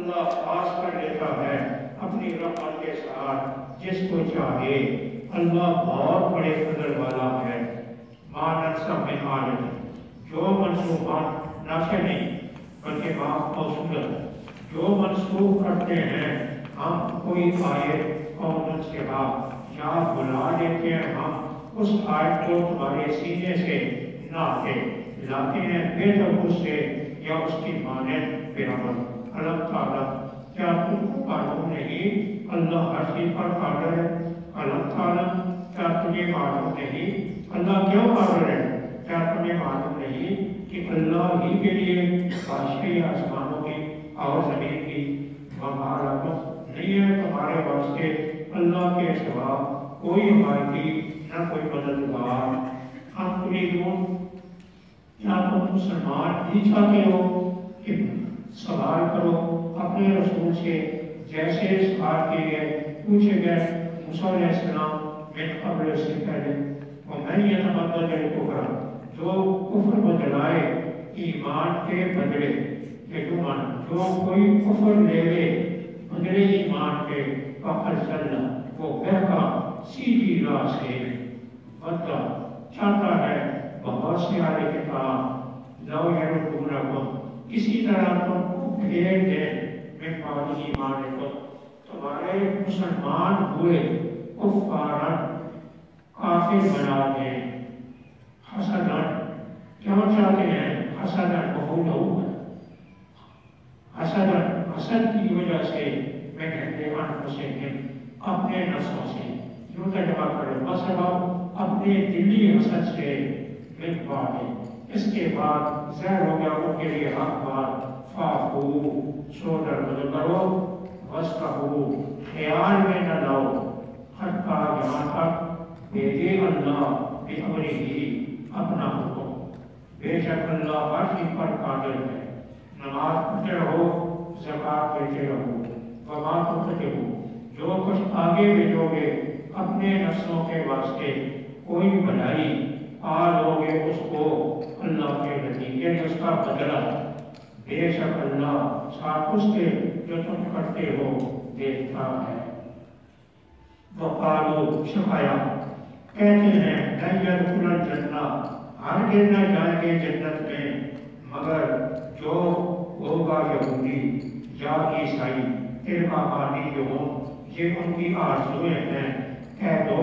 اللہ خاص کر لیتا ہے اپنی رحمت کے ساتھ جس کو چاہے۔ اللہ بہت بڑے فضل والا ہے۔ ما ننسخ من آیۃ، جو منسوخات نافع نہیں بلکہ معاف موصولت، جو منسوخ کرتے ہیں ہم کوئی آیت اور ان سے یا بلا دیتے ہیں ہم اس آیت کو تمہارے سینے سے لاتے ہیں بے تب سے یا اس کی مانند بے عمل۔ اللہ تعالیٰ کیا تم کو معلوم نہیں اللہ ہر چیز پر قادر ہے؟ اللہ تعالیٰ کیا تمہیں معلوم نہیں اللہ کیوں قادر ہے؟ کیا تمہیں معلوم نہیں کہ اللہ ہی کے لیے بادشاہی آسمانوں کی اور زمین کی ممالکت نہیں ہے تمہارے واسطے اللہ کے سوا کوئی حمایتی نہ کوئی مددگار۔ ہم تریدون، کیا تم مسلمان بھی چاہتے ہو کہ سوال کرو اپنے رسول سے جیسے سوال کیے گئے پوچھے گئے موسیٰ علیہ السلام من قبل سے پہلے، وَمَن يَتَبَدَّلِ الْكُفْرَ، جو کفر بدلائے ایمان کے بدلے، جو کوئی کفر لے لے بدلے ایمان کے فقد ضل، وہ بہکا سیدھی راہ سے بدلا چاہتا ہے بہت سے اہل کتاب لو یردونکم، کسی طرح تم کو پھیر دیں من بعد ایمانکم، تمہارے مسلمان ہوئے کفارن کافر بنا دیں، حسدن، کیوں چاہتے ہیں حسدن بہت حسدن، حسد کی وجہ سے میں کہتے انفسہم، اپنے نفسوں سے، یوں ترجمہ کرے مثلا اپنے دلی حسد سے من بعد، اس کے بعد ظاہر ہو گیا ان کے لیے حق بات، فاعفو، سو درگزر کرو، واسفحوا، خیال میں نہ لاؤ، حتیٰ یہاں تک بھیجے اللہ بأمرہ، اپنا حکم، بے شک اللہ ہر چیز پر قادر ہے۔ نماز پڑھتے رہو، زکوٰۃ دیتے رہو، وما تنفقوا، جو کچھ آگے بھیجو گے اپنے نفسوں کے واسطے کوئی بھلائی لو گے اس کو اللہ کے نتیجے میں اس کا بدلہ، بے شک اللہ ساتھ اس کے جو تم کرتے ہو دیکھتا ہے۔ وقالوا، شفایا کہتے ہیں لن يدخل الجنہ، ہرگز نہ جائیں گے جنت میں مگر جو ہوگا یہودی یا عیسائی، فرقہ جو ہوں، یہ ان کی آرزویں ہیں۔ کہہ دو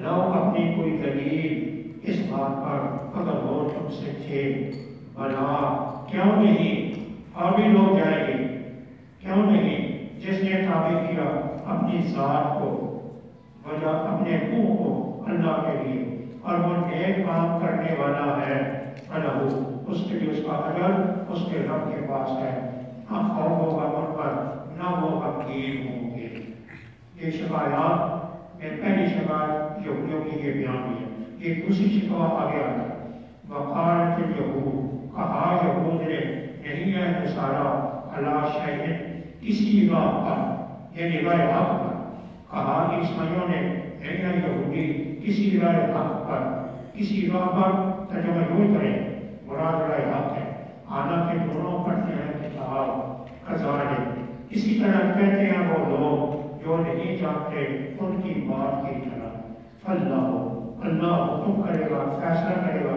لو اپنی کوئی دلیل اس بات پر اگر وہ تم سے تھے، بلا کیوں نہیں، اور بھی لوگ جائیں گے، کیوں نہیں، جس نے تابع کیا اپنی ذات کو وجہ اپنے منہ کو اللہ کے لیے اور وہ نیک کام کرنے والا ہے، فلہو، اس کے لیے اس کا اجر اس کے رب کے پاس ہے، نہ خوف ہوگا ان پر نہ وہ غمگین ہوں گے۔ یہ شفاعات میں پہلی شفاعت یہودیوں کی یہ بیان ہوئی ہے، یہ دوسری شفاعت آگے آتا ہے۔ وقالت الیہود، کہا یہود نے نہیں ہے نصارہ علی شیء، کسی راہ پر یعنی راہ حق پر، کہا عیسائیوں نے نہیں ہے یہودی کسی راہ حق پر، کسی راہ پر ترجمہ یوں کریں مراد راہ حق ہے، حالانکہ دونوں پڑھتے ہیں کتاب کذالک، اسی طرح کہتے ہیں وہ لوگ جو نہیں جانتے ان کی بات کی طرح۔ اللہ حکم کرے گا، فیصلہ کرے گا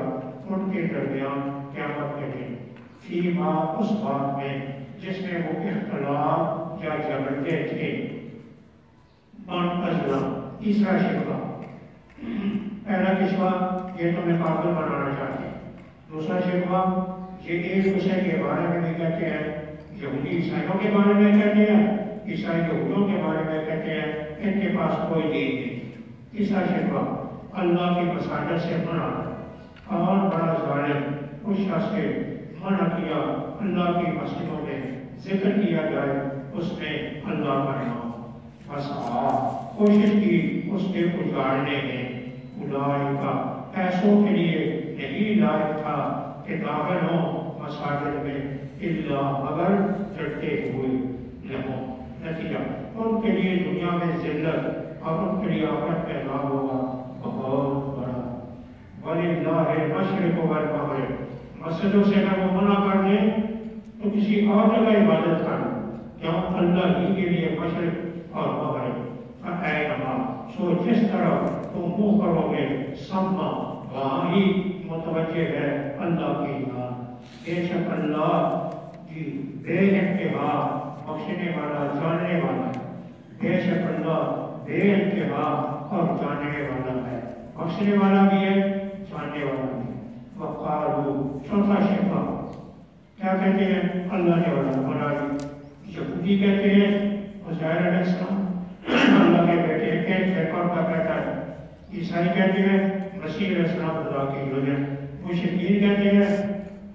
ان کے درمیان قیامت کے دن، فیما، اس بات میں جس میں وہ اختلاف یا جھگڑتے تھے۔ من ازلا، تیسرا شبہ، پہلا شبہ یہ تمہیں قابل بنانا چاہتے ہیں، دوسرا شبہ یہ ایک دوسرے کے بارے میں بھی کہتے ہیں، یہودی عیسائیوں کے بارے میں کہتے ہیں، عیسائی یہودیوں کے بارے میں کہتے ہیں ان کے پاس کوئی دین نہیں۔ تیسرا شبہ اللہ کی مساجد سے منع، کون بڑا ظالم اس شخص سے منع کیا اللہ کی مسجدوں میں ذکر کیا جائے اس میں اللہ کا نام، وسعا، کوشش کی اس کے اجاڑنے میں، اولئک، ایسوں کے لیے نہیں لائق تھا کہ داخل ہوں مساجد میں الا مگر ڈرتے ہوئے، لہوں، نتیجہ ان کے لیے دنیا میں ذلت اور ان کے لیے آخرت میں عذاب ہوگا بہت بڑا۔ وَلِلَّهِ الْمَشْرِقُ وَالْمَغْرِبُ، مسجدوں سے اگر وہ منع کر دیں تو کسی اور جگہ عبادت کرو، کیوں اللہ ہی کے لیے مشرق اور مغرب فأینما سو جس طرح تم منہ کرو گے سما وہاں ہی متوجہ ہے اللہ کی یاد بے شک اللہ کی بے انتہا بخشنے والا جاننے والا ہے بے شک اللہ بے انتہا اور جاننے والا ہے بخشنے والا بھی ہے جاننے والا بھی ہے وقالو چوتھا شفا کیا کہتے ہیں اللہ نے اولاد بنا دی یہودی کہتے ہیں عزیر علیہ السلام اللہ کے بیٹے ایک شیطان کا بیٹا ہے عیسائی کہتے ہیں مسیح علیہ السلام خدا کی وجہ مشرکین کہتے ہیں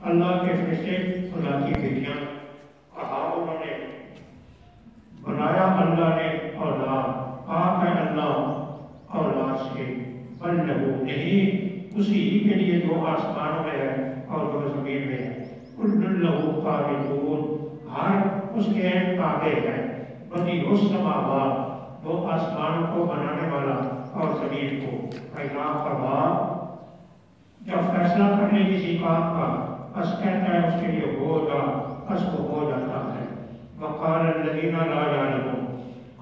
اللہ کے فرشتے خدا کی بیٹیاں کہا انہوں نے بنایا اللہ نے اولاد پاک ہے اللہ اولاد سے بل لہو نہیں اسی ہی کے لیے جو آسمانوں میں ہے اور جو زمین میں ہے کل لہو قانتون ہر اس کے تابع ہے بدیع السماوات وہ آسمانوں کو بنانے والا اور زمین کو اذا قضا جب فیصلہ کرنے کسی کام کا بس کہتا ہے اس کے لیے ہو جا بس وہ ہو جاتا ہے وقال الذین لا یعلمون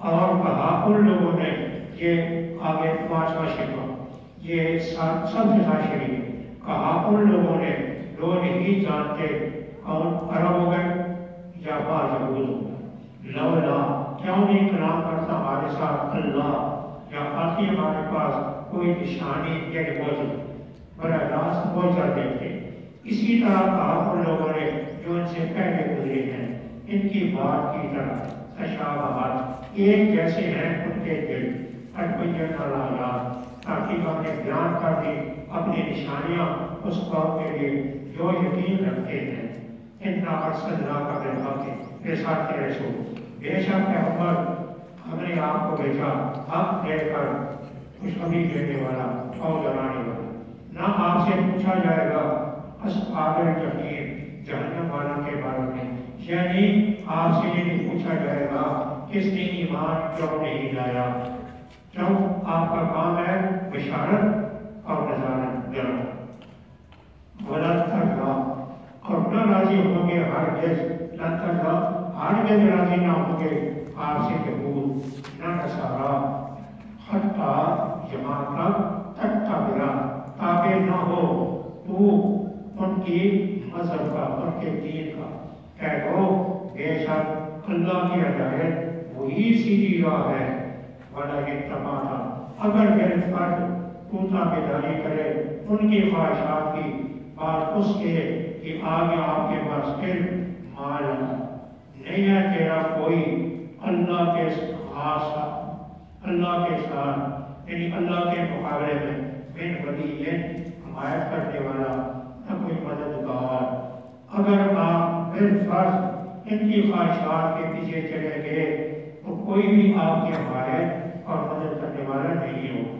اور کہا ان لوگوں نے یہ آگے پانچواں شفا یہ سب سے شریف کہا ان لوگوں نے جو نہیں جانتے کون عرب ہو گئے یا بعض یہود ہو گئے لولا کیوں نہیں کلام کرتا ہمارے ساتھ اللہ یا آتی ہمارے پاس کوئی نشانی یعنی موجود براہ راست پہنچا دیتے اسی طرح کہا ان لوگوں نے جو ان سے پہلے گزرے ہیں ان کی بات کی طرح تشابہات ایک جیسے ہیں ان کے دل اتبین الآیات تاکہ ہم نے بیان کر دی اپنی نشانیاں اس قوم کے لیے جو یقین رکھتے ہیں انا ارسلناک بالحق بے شک رسول بے شک پیغمبر ہم نے آپ کو بھیجا حق دے کر خوشخبری دینے والا اور ڈرانے والا نہ آپ سے پوچھا جائے گا اصحاب الجحیم جہنم والوں کے بارے میں یعنی آپ سے یہ نہیں پوچھا جائے گا کس نے ایمان کیوں نہیں لایا کیوں آپ کا کام ہے بشارت اور نذارت ڈرانا ولا ترضى اور نہ راضی ہوں گے ہرگز لا ترضى ہرگز راضی نہ ہوں گے آپ سے یہود نہ نصارا حتی جہاں تک تتبع تابع نہ ہو تو ان کی مذہب کا ان کے دین کا کہہ دو بے شک اللہ کی ہدایت وہی سیدھی راہ ہے ولا اتبعت اگر بالفرد تو تابعداری کرے ان کی خواہشات کی بات اس کے کہ آگے آپ کے پاس علم مال نہیں ہے تیرا کوئی اللہ کے خاص اللہ کے ساتھ یعنی اللہ کے مقابلے میں من ولی حمایت کرنے والا نہ کوئی مددگار اگر آپ بالفرض ان کی خواہشات کے پیچھے چلے گئے تو کوئی بھی آپ کی حمایت اور مدد کرنے والا نہیں ہو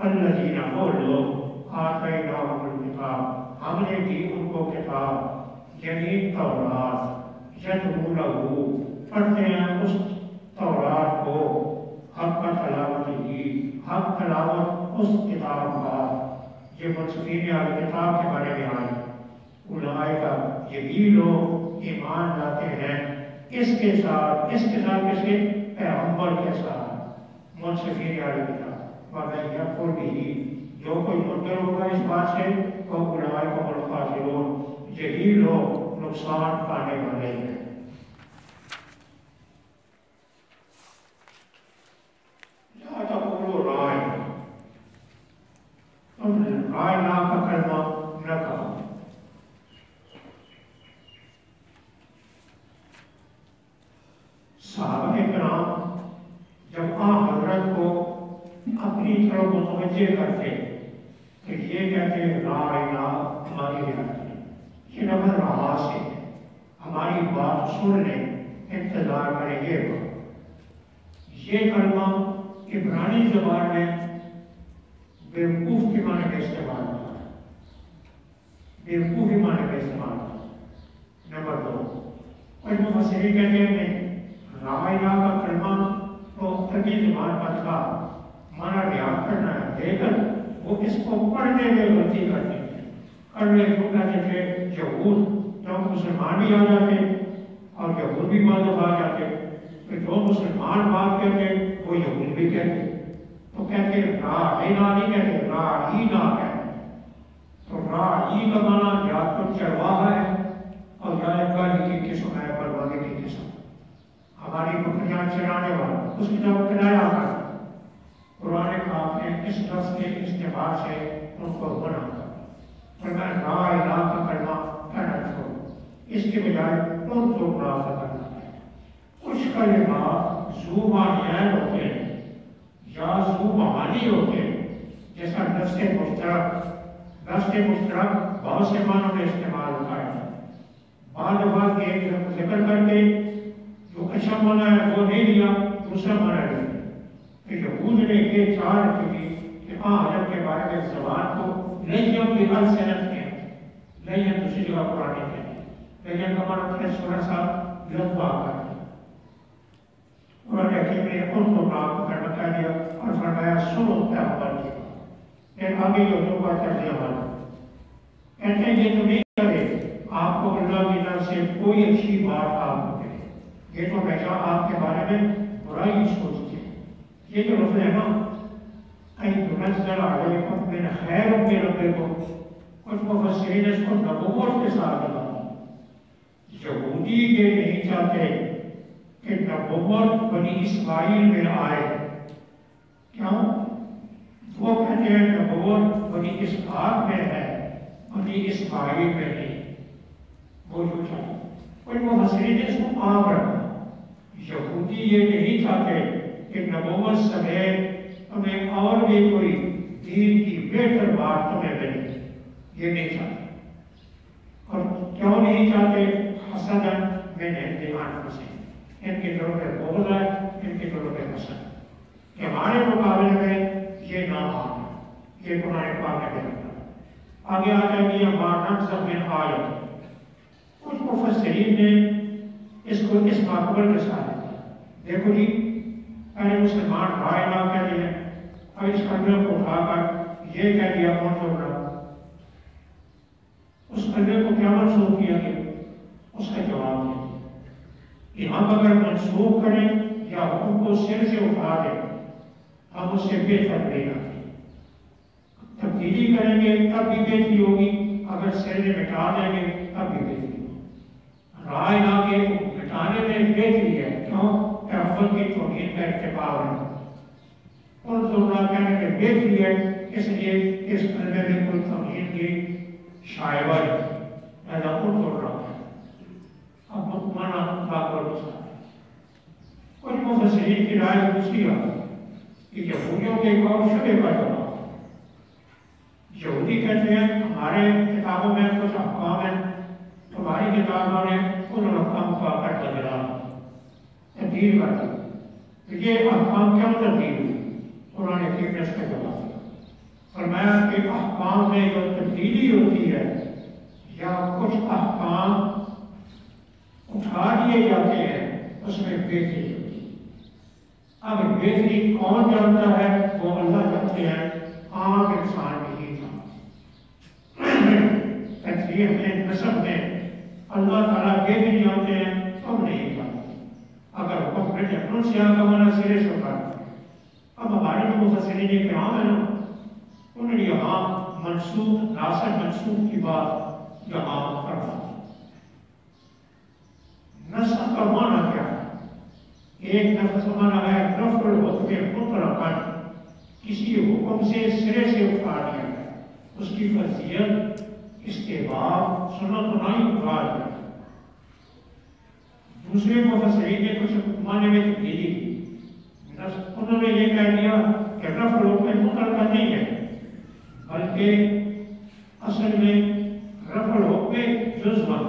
الذین وہ لوگ آتیناہم الکتاب ہم نے دی ان کو کتاب یعنی تورات یتلونہ پڑھتے ہیں اس تورات کو حق کا تلاوت ہی حق تلاوت اس کتاب کا یہ منصفین علی کتاب کے بارے میں آئے اولئکا یہی لوگ ایمان لاتے ہیں اس کے ساتھ کس کے پیغمبر کے ساتھ منصفین علی کتاب وَمَن يَكْفُرْ بِهِ جو کوئی منکر ہوگا اس بات سے وہ اولئک هم الخاسرون یہی لوگ نقصان پانے والے ہیں لا تقولوا راعنا تم راعنا کا کلمہ نہ کہو صحابہ کرام جب حضرت کو اپنی طرف متوجہ کرتے کہ یہ کہتے ہیں راعنا ہماری رعایت یہ لفظ رعا سے ہماری بات سن لیں انتظار کریں یہ کلمہ عبرانی زبان میں بیوقوف کے معنی کا استعمال ہوتا ہے بیوقوف کے معنی کا استعمال ہوتا ہے نمبر 2 اور مفسرین کہتے ہیں راعنا کا کلمہ تو عربی زبان پر تھا مانا ریاض کرنا ہے لیکن وہ اس کو پڑھنے میں غلطی کرتے ہیں کرنے کو کہتے تھے یہود جب مسلمان بھی آ جاتے اور یہود بھی بعض دفعہ آ جاتے کہ جو مسلمان بات کہتے وہ یہود بھی کہتے، تو کہتے راعینا نہیں کہتے، راعینا کہتے۔ تو راعی کا معنی یا تو چرواہا ہے اور یا ایک گاڑی کی قسم ہے، بلوانے کی قسم، ہماری بکریاں چرانے والا، اس کی طرف کنایا کر قرآن پاک نے اس لفظ کے استعمال سے ان کو منع کر، فرمایا راعینا کا کلمہ کہنا چھوڑو، اس کے بجائے ان کو راہ کرنا ہے۔ کچھ کلمات ذو معنیین ہوتے ہیں یا ذو معانی ہوتے ہیں، جیسا لفظ مشترک بہت سے معنوں میں استعمال ہوتا ہے۔ بعض دفعہ ایک ذکر کر کے جو اچھا معنی ہے وہ نہیں لیا، دوسرا معنی لیا۔ کہ یہود نے یہ چال کی کہ حضرت کے بارے میں زبان کو لیم کی حل صنعت کیا، لیم دوسری جگہ قرآن کہتے ہیں، لیم کا معنی تھوڑا سا لمبا کر دیا۔ قرآن حکیم نے ان کو نام کرنا کہہ دیا اور فرمایا سنو پیغمبر کی بات۔ پھر آگے یہودوں کا ترجیح والا کہتے ہیں یہ تو نہیں کرے آپ کو اللہ کی طرف سے کوئی اچھی بات آپ کو کہے، یہ تو ہمیشہ آپ کے بارے میں برائی سوچتے ہیں۔ یہ جو لفظ ہے نا ان تنزل علیکم من خیر من ربکم، کچھ مفسرین اس کو نبوت کے ساتھ لگاتے ہیں۔ یہودی یہ نہیں چاہتے کہ نبوت بنی اسماعیل میں آئے، کیوں؟ وہ کہتے ہیں نبوت بنی اسحاق میں ہے، بنی اسماعیل میں نہیں، وہ جو چاہتے کچھ مفسرین اس کو عام رکھا۔ یہودی یہ نہیں چاہتے کہ نبوت سمیت تمہیں اور بھی کوئی دین کی بہتر بات تمہیں ملے، یہ نہیں چاہتے۔ اور کیوں نہیں چاہتے؟ حسداً من عند انفسہم، ان کے دلوں پہ بغض ہے، ان کے دلوں پہ حسد کہ ہمارے مقابلے میں یہ نہ آنا، یہ قرآن پاک میں رکھا۔ آگے آ جائے گی ما ننسخ من آیۃ، کچھ مفسرین نے اس کو اس مقبل کے ساتھ دیکھو جی پہلے مسلمان رائے نہ کہہ دیا، اب اس کلمے کو اٹھا کر یہ کہہ دیا کون چھوڑ رہا، اس کلمے کو کیا منسوخ کیا گیا؟ اس کا جواب ہے کہ ہم اگر منسوخ کریں یا حکم کو سر سے اٹھا دیں ہم اس سے بہتر نہیں رکھیں، تبدیلی کریں گے تب بھی بہتری ہوگی، اگر سر میں مٹا دیں گے تب بھی بہتری ہوگی۔ رائے نہ کے مٹانے میں بہتری ہے، کیوں؟ پیغمبر کی توہین کا ارتکاب ہے، ان دونوں کہنے میں بہتری ہے، اس لیے اس کلمے میں کوئی توہین کی شائبہ ہے، ایسا ان کو رہا ہے۔ اب مانا باقر دوسرا کچھ مفسرین کی رائے دوسری ہے کہ یہودیوں کے ایک اور شبہ کا جواب، یہودی کہتے ہیں ہمارے کتابوں میں کچھ احکام ہیں، تمہاری کتابوں نے ان احکام کو آ کر تبدیل کر دی، یہ احکام کیوں تبدیل ہوئی؟ قرآن حکیم نے اس کا جواب دیا، فرمایا کہ احکام میں جو تبدیلی ہوتی ہے یا کچھ احکام اٹھا دیے جاتے ہیں اس میں بہتری ہوتی ہے۔ اب بہتری کون جانتا ہے؟ وہ اللہ جانتے ہیں، عام انسان نہیں جانتے۔ تقریر میں نسب میں اللہ تعالیٰ بہتری جانتے ہیں، تم نہیں جانتے۔ اگر حکم کرتے ان سے آگا مانا سرے سے اٹھا، اب ہمارے جو مفسرین کرام ہیں نا انہوں نے یہاں منسوخ ناسخ منسوخ کی بات یہاں کرنا۔ نسخ کا معنی کیا ہے؟ ایک نفس کا معنی ہے رفع الحکم مطلقاً، کسی حکم سے سرے سے اٹھا دیا ہے، اس کی فرضیت استحباب سنت نہیں اٹھا دیا۔ دوسرے مفسرین نے کچھ معنی میں تبدیلی کی، انہوں نے یہ کہہ دیا کہ رفع الحکم مطلقاً نہیں ہے، بلکہ اصل میں رفع الحکم جزواً،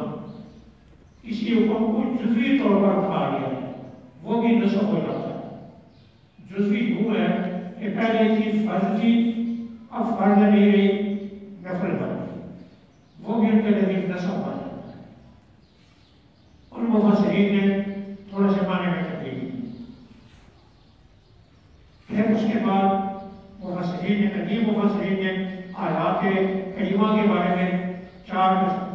کسی حکم کو جزوی طور پر اٹھا لیا ہے وہ بھی نسخ ہو جاتا ہے۔ جزوی وہ ہے کہ پہلے چیز فرض تھی اب فرض نہیں رہی نفل بن گئی، وہ بھی ان کے لیے نسخ بن جاتا ہے۔ ان مفسرین نے تھوڑا سے معنی میں تبدیلی کی۔ پھر اس کے بعد مفسرین نے قدیم مفسرین نے آیات کریمہ کے بارے میں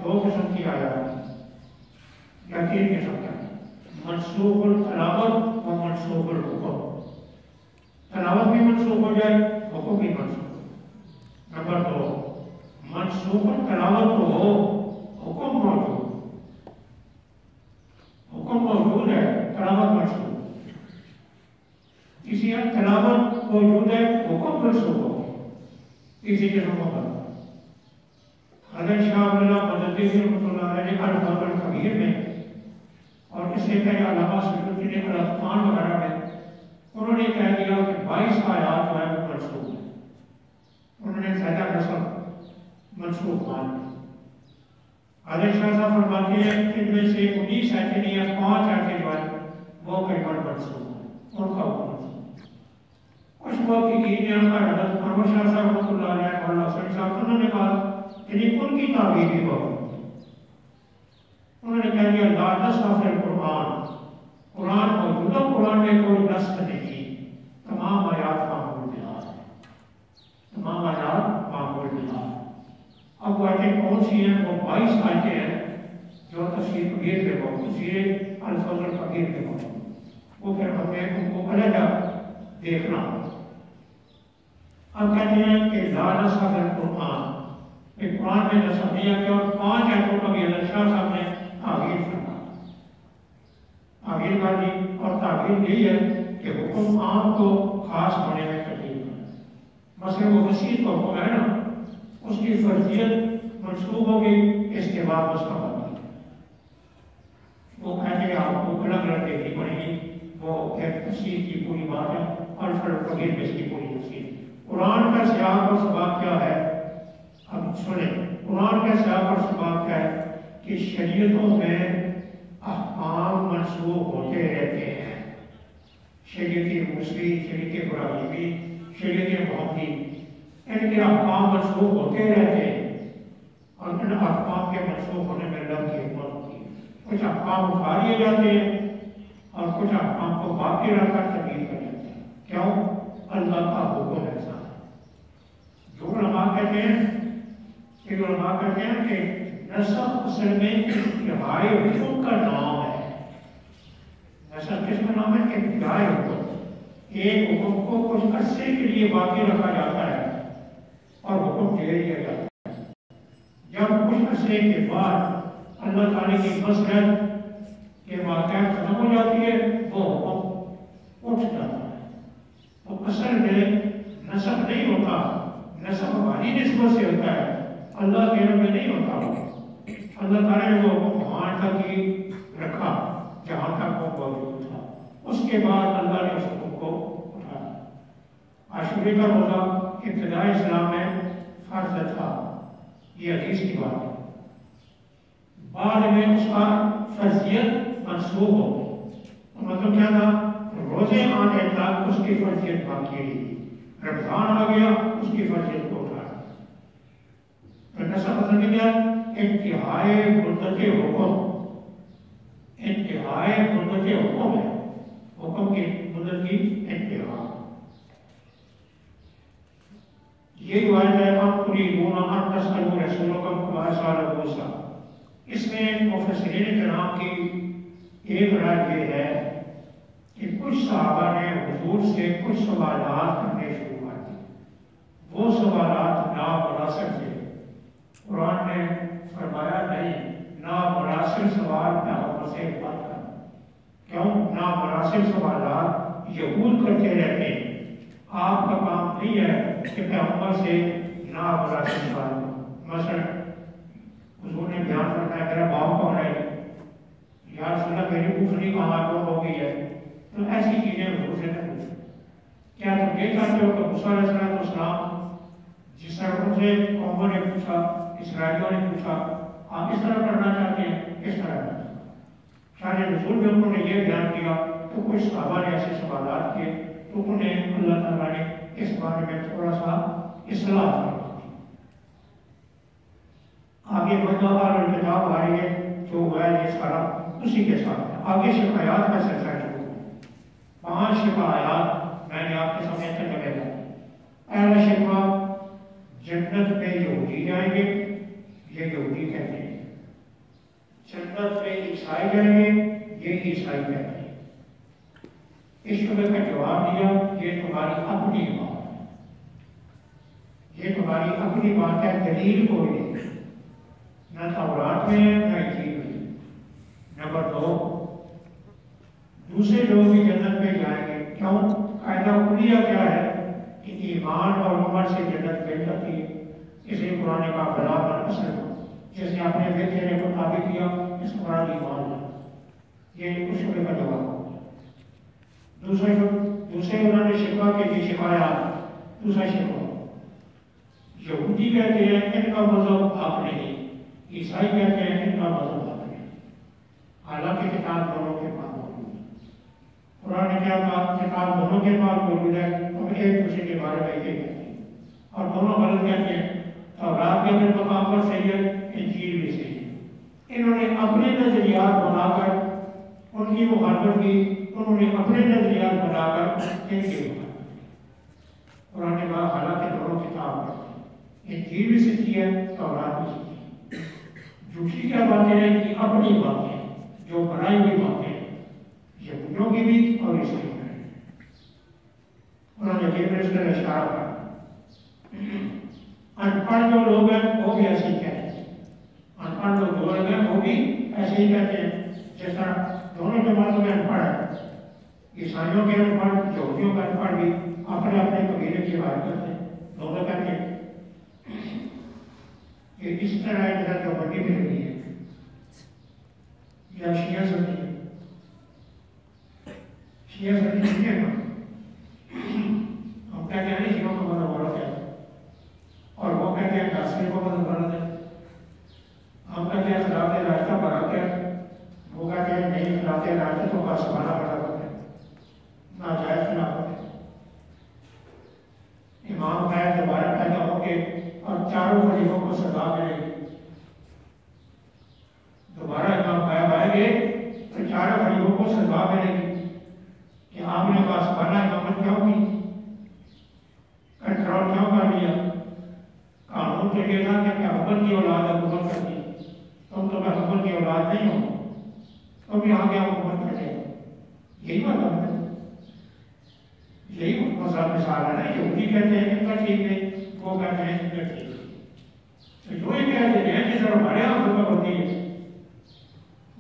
دو قسم کی آیات یا 3 قسم کی۔ منسوخ التلاوت و منسوخ الحکم. تلاوت بھی منسوخ ہو جائے، حکم بھی منسوخ. نمبر 2، منسوخ التلاوت تو ہو، حکم موجود، حکم موجود ہے، تلاوت منسوخ. کسی تلاوت موجود ہے، حکم منسوخ ہو کسی جگہوں پر. حضرت شاہ عبداللہ مددی رحمۃ اللہ علیہ نے الفاظ الکبیر میں اور اس سے پہلے علامہ سیوطی نے الاتقان وغیرہ میں انہوں نے کہہ دیا کہ 22 آیات جو ہے وہ منسوخ ہے. انہوں نے زیادہ نسب منسوخ مان لی. حضرت شاہ صاحب فرماتے ہیں ان میں سے 19 ایسے نہیں ہیں، 5 ایسے جو ہے وہ کلمات منسوخ ہیں، ان کا حکم منسوخ. کچھ محققین نے حضرت انور شاہ صاحب رحمۃ اللہ علیہ اور حسن صاحب انہوں نے کہا کہ ان کی تعبیر بھی بہت. انہوں نے کہہ دیا لا نسخ فی القرآن، قرآن موجودہ قرآن میں کوئی نسخ نہیں، تمام آیات معمول بہار ہیں، تمام آیات معمول بہار. اب وہ آیتیں کون سی ہیں؟ وہ 22 آیتیں ہیں جو تفسیر کبیر پہ موجود، تفسیر الفاظ الکبیر پہ موجود. وہ پھر ہم نے ان کو علیحدہ دیکھنا. اب کہتے ہیں کہ لا نسخ فی القرآن، کہ قرآن میں نسخ نہیں ہے. اور 5 آیتوں کا بھی حضرت شاہ صاحب نے تعبیر کرنا، تعبیر کر دی. اور تعبیر یہی ہے کہ حکم عام کو خاص ہونے میں تبدیل کرنا. مثلا وہ وسیع کا حکم ہے نا، اس کی فرضیت منسوخ ہوگی، استحباب مستحب ہوگی. وہ کہتے ہیں آپ کو الگ الگ دیکھنی پڑے گی. وہ ایک تفسیر کی پوری بات ہے اور پھر کبیر میں اس کی پوری تفسیر. قرآن کا سیاق اور سباق کیا ہے؟ اب سنیں، قرآن کا سیاق اور سباق کیا ہے کہ شریعتوں میں احکام منسوخ ہوتے رہتے ہیں. شریعت موسوی، شریعت ابراہیمی، شریعت محمدی، ان کے احکام منسوخ ہوتے رہتے ہیں. اور ان احکام کے منسوخ ہونے میں اللہ کی حکمت ہوتی ہے. کچھ احکام اٹھا لیے جاتے ہیں اور کچھ احکام کو باقی رکھ کر تبدیل کر جاتے ہیں. کیوں؟ اللہ کا حکم ایسا ہے. جو علماء کہتے ہیں کہ نسخ اصل میں انتہائی حکم کا نام ہے. نسخ کس کا نام ہے؟ انتہائی حکم. ایک حکم کو کچھ عرصے کے لیے باقی رکھا جاتا ہے اور حکم دے دیا جاتا ہے. جب کچھ عرصے کے بعد اللہ تعالیٰ کی مسرت کے واقعات ختم ہو جاتی ہے، وہ حکم اٹھ جاتا ہے. تو اصل میں نسخ نہیں ہوتا، نسخ ہماری نسبت سے ہوتا ہے، اللہ کے علم میں نہیں ہوتا. اللہ تعالیٰ نے وہ حکم وہاں تک ہی رکھا جہاں تک وہ موجود تھا. اس کے بعد اللہ نے اس حکم کو اٹھایا. عاشورے کا روزہ ابتدائی اسلام میں فرض تھا، یہ حدیث کی بات ہے. بعد میں اس کا فرضیت منسوخ ہو گئی. مطلب کیا تھا؟ روزے آنے تک اس کی فرضیت باقی رہی. رمضان آ گیا، اس کی فرضیت کو اٹھایا. نسخ اصل کیا؟ انتہائی مدت حکم، انتہائی مدت حکم ہے، حکم کی مدت کی انتہا. یہ روایت ہے ہم تريدون ان تسألوا رسولكم كما سأل موسى. اس میں مفسرین کرام کی ایک رائے یہ ہے کہ کچھ صحابہ نے حضور سے کچھ سوالات کرنے شروع کر دیے. وہ سوالات نامناسب تھے. قرآن نے فرمایا نہیں، نامناسب سوال پیغمبر سے مت کرنا. کیوں؟ نامناسب سوالات یہود کرتے رہتے ہیں. آپ کا کام نہیں ہے کہ پیغمبر سے نامناسب سوال. مثلا حضور نے بیان کرنا ہے میرا باپ کون ہے، یا رسول اللہ میری پوچھنی کہاں کون ہو گئی ہے. تو ایسی چیزیں حضور سے نہ پوچھیں. کیا تم یہ چاہتے ہو کہ موسیٰ علیہ السلام جس طرح ان سے قوموں نے پوچھا، اسرائیلیوں نے پوچھا، آپ اس طرح کرنا چاہتے ہیں؟ اس طرح کرنا. شان رسول میں انہوں نے یہ بیان کیا تو کچھ صحابہ نے ایسے سوالات کیے تو انہیں اللہ تعالیٰ نے اس بارے میں تھوڑا سا اصلاح فرما دی. آگے بڑھنا اور کتاب آئی ہے جو ہے یہ سارا اسی کے ساتھ ہے. آگے شفایات کا سلسلہ شروع ہے. 5 شفایات میں نے آپ کے سامنے ترجمے گا. پہلا شفا، جنت میں یہودی جائیں گے، یہ یہودی کہتے ہیں. جنت میں عیسائی جائیں گے، یہ عیسائی کہتے ہیں۔ اس شبے کا جواب دیا یہ تمہاری اپنی بات ہے، یہ تمہاری اپنی بات ہے، دلیل کوئی نہیں، نہ تورات میں ہے نہ انجیل میں۔ نمبر 2، دوسرے لوگ بھی جنت میں جائیں گے، کیوں؟ قاعدہ کلیہ کیا ہے کہ ایمان اور عمل سے جنت مل جاتی ہے۔ اسے قرآن کا بلا پر اثر ہو، جس نے اپنے بیٹے نے مطابق کیا اس قرآن ایمان ہے، یہ اس شبے کا جواب ہو۔ دوسرے انہوں نے شکوا کے لیے شکایا، دوسرا شکوا یہودی کہتے ہیں ان کا مذہب حق نہیں، عیسائی کہتے ہیں ان کا مذہب حق نہیں، حالانکہ کتاب دونوں کے پاس موجود ہے۔ قرآن نے کیا کہا؟ کتاب دونوں کے پاس موجود ہے، تم ایک دوسرے کے بارے میں یہ کہتے ہیں اور دونوں غلط کہتے ہیں۔ تورات کے اندر مقام پر صحیح ہے، انجیل بھی صحیح ہے۔ انہوں نے اپنے نظریات بنا کر ان کی مخالفت کی، انہوں نے اپنے نظریات بنا کر ان کی مخالفت کی۔ قرآن نے کہا حالانکہ دونوں کتاب ہے، انجیل بھی سچی ہے، تورات بھی سچی ہے۔ جھوٹی کیا باتیں ہیں؟ ان کی اپناپنی باتیں جو بنائی ہوئی باتیں یہودیوں کی بھی اور عیسائیوں کی بھی۔ انہوں نے جیب میں اس کا اشارہ کیا، ان پڑھ جو لوگ ہیں وہ بھی ایسے ہی کہتے ہیں، ان پڑھ لوگ ہیں وہ بھی ایسے ہی کہتے ہیں۔ جس طرح دونوں جماعتوں میں ان پڑھ ہے، عیسائیوں کے ان پڑھ یہودیوں کا ان پڑھ بھی اپنے اپنے قبیلے کی بات کرتے ہیں، دونوں کہتے ہیں کہ اس طرح ادھر جو بڑی بھی ہوئی ہے یا شیعہ سنی ہے، شیعہ سنی نہیں ہے نا، ہم کہتے ہیں نہیں شیعوں کو مذہب غلط ہے اور وہ کہتے ہیں کاسری کو مذہب غلط ہے، ہم کہتے ہیں خلاف راستہ برابر ہے، وہ کہتے ہیں نہیں خلاف راستہ کا سبھانا برابر ہے، ناجائز خلافت ہے۔ امام خیر دوبارہ پیدا ہو کے اور چاروں خلیفوں کو سزا ملے گی، دوبارہ امام خیر آئیں گے تو چاروں خلیفوں کو سزا ملے گی کہ آپ نے پاسبانہ امامت کیوں کی، کنٹرول کیوں کر لیا، قانون کے لیے تھا کہ محمد کی اولاد حکومت کرتی، تم تو محمد کی اولاد نہیں ہو، تم یہاں کے حکومت کرتے ہو، یہی مطلب ہے، یہی مثال ہے نا۔ یہودی کہتے ہیں ان کا ٹھیک نہیں، وہ کہتے ہیں ان کا ٹھیک ہے، تو جو ہی کہتے ہیں جس طرح ہمارے یہاں حکومت ہوتی ہے،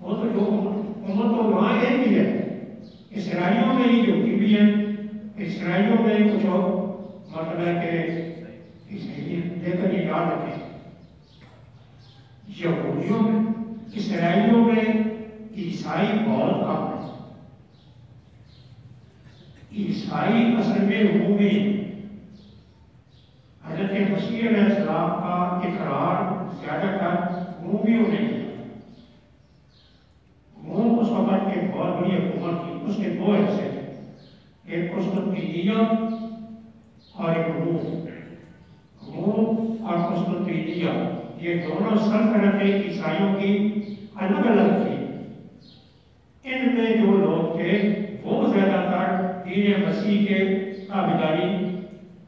وہ تو جو حکومت تو وہاں ایک ہی ہے، اسرائیلیوں میں ہی یہودی بھی ہیں، اسرائیلیوں میں کچھ اور مطلب ہے کہ لیکن یہ یاد رکھیں یہودیوں میں اسرائیلیوں میں عیسائی بہت کم ہے، عیسائی اصل میں رومی، حضرت مسیح علیہ السلام کا اقرار زیادہ تر رومیوں نے کیا۔ روم اس وقت ایک بہت بڑی حکومت تھی، اس کے دو حصے تھے، ایک قسطنطنیہ اور ایک روم۔ روم اور قسطنطنیہ یہ دونوں سلطنتیں عیسائیوں کی الگ الگ تھی۔ ان میں جو لوگ تھے وہ زیادہ تر دین مسیح کے تابعداری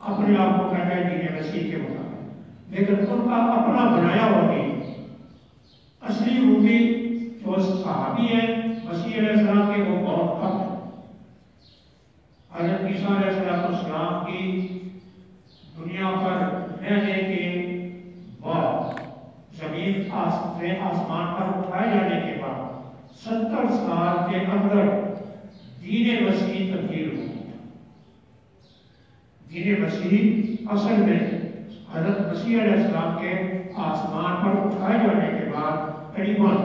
اپنے آپ کو کہتے ہیں دین مسیح کے مطابق، لیکن ان کا اپنا بنایا ہوا دین۔ اصلی رومی جو صحابی ہیں مسیح علیہ السلام کے وہ بہت کم ہیں۔ حضرت عیسیٰ علیہ السلام کی دنیا پر رہنے کے بعد زمین سے آسمان پر اٹھائے جانے کے بعد 70 سال کے اندر دین مسیح تبدیل ہو گیا۔ دین مسیح اصل میں حضرت مسیح علیہ السلام کے آسمان پر اٹھائے جانے کے بعد قریباً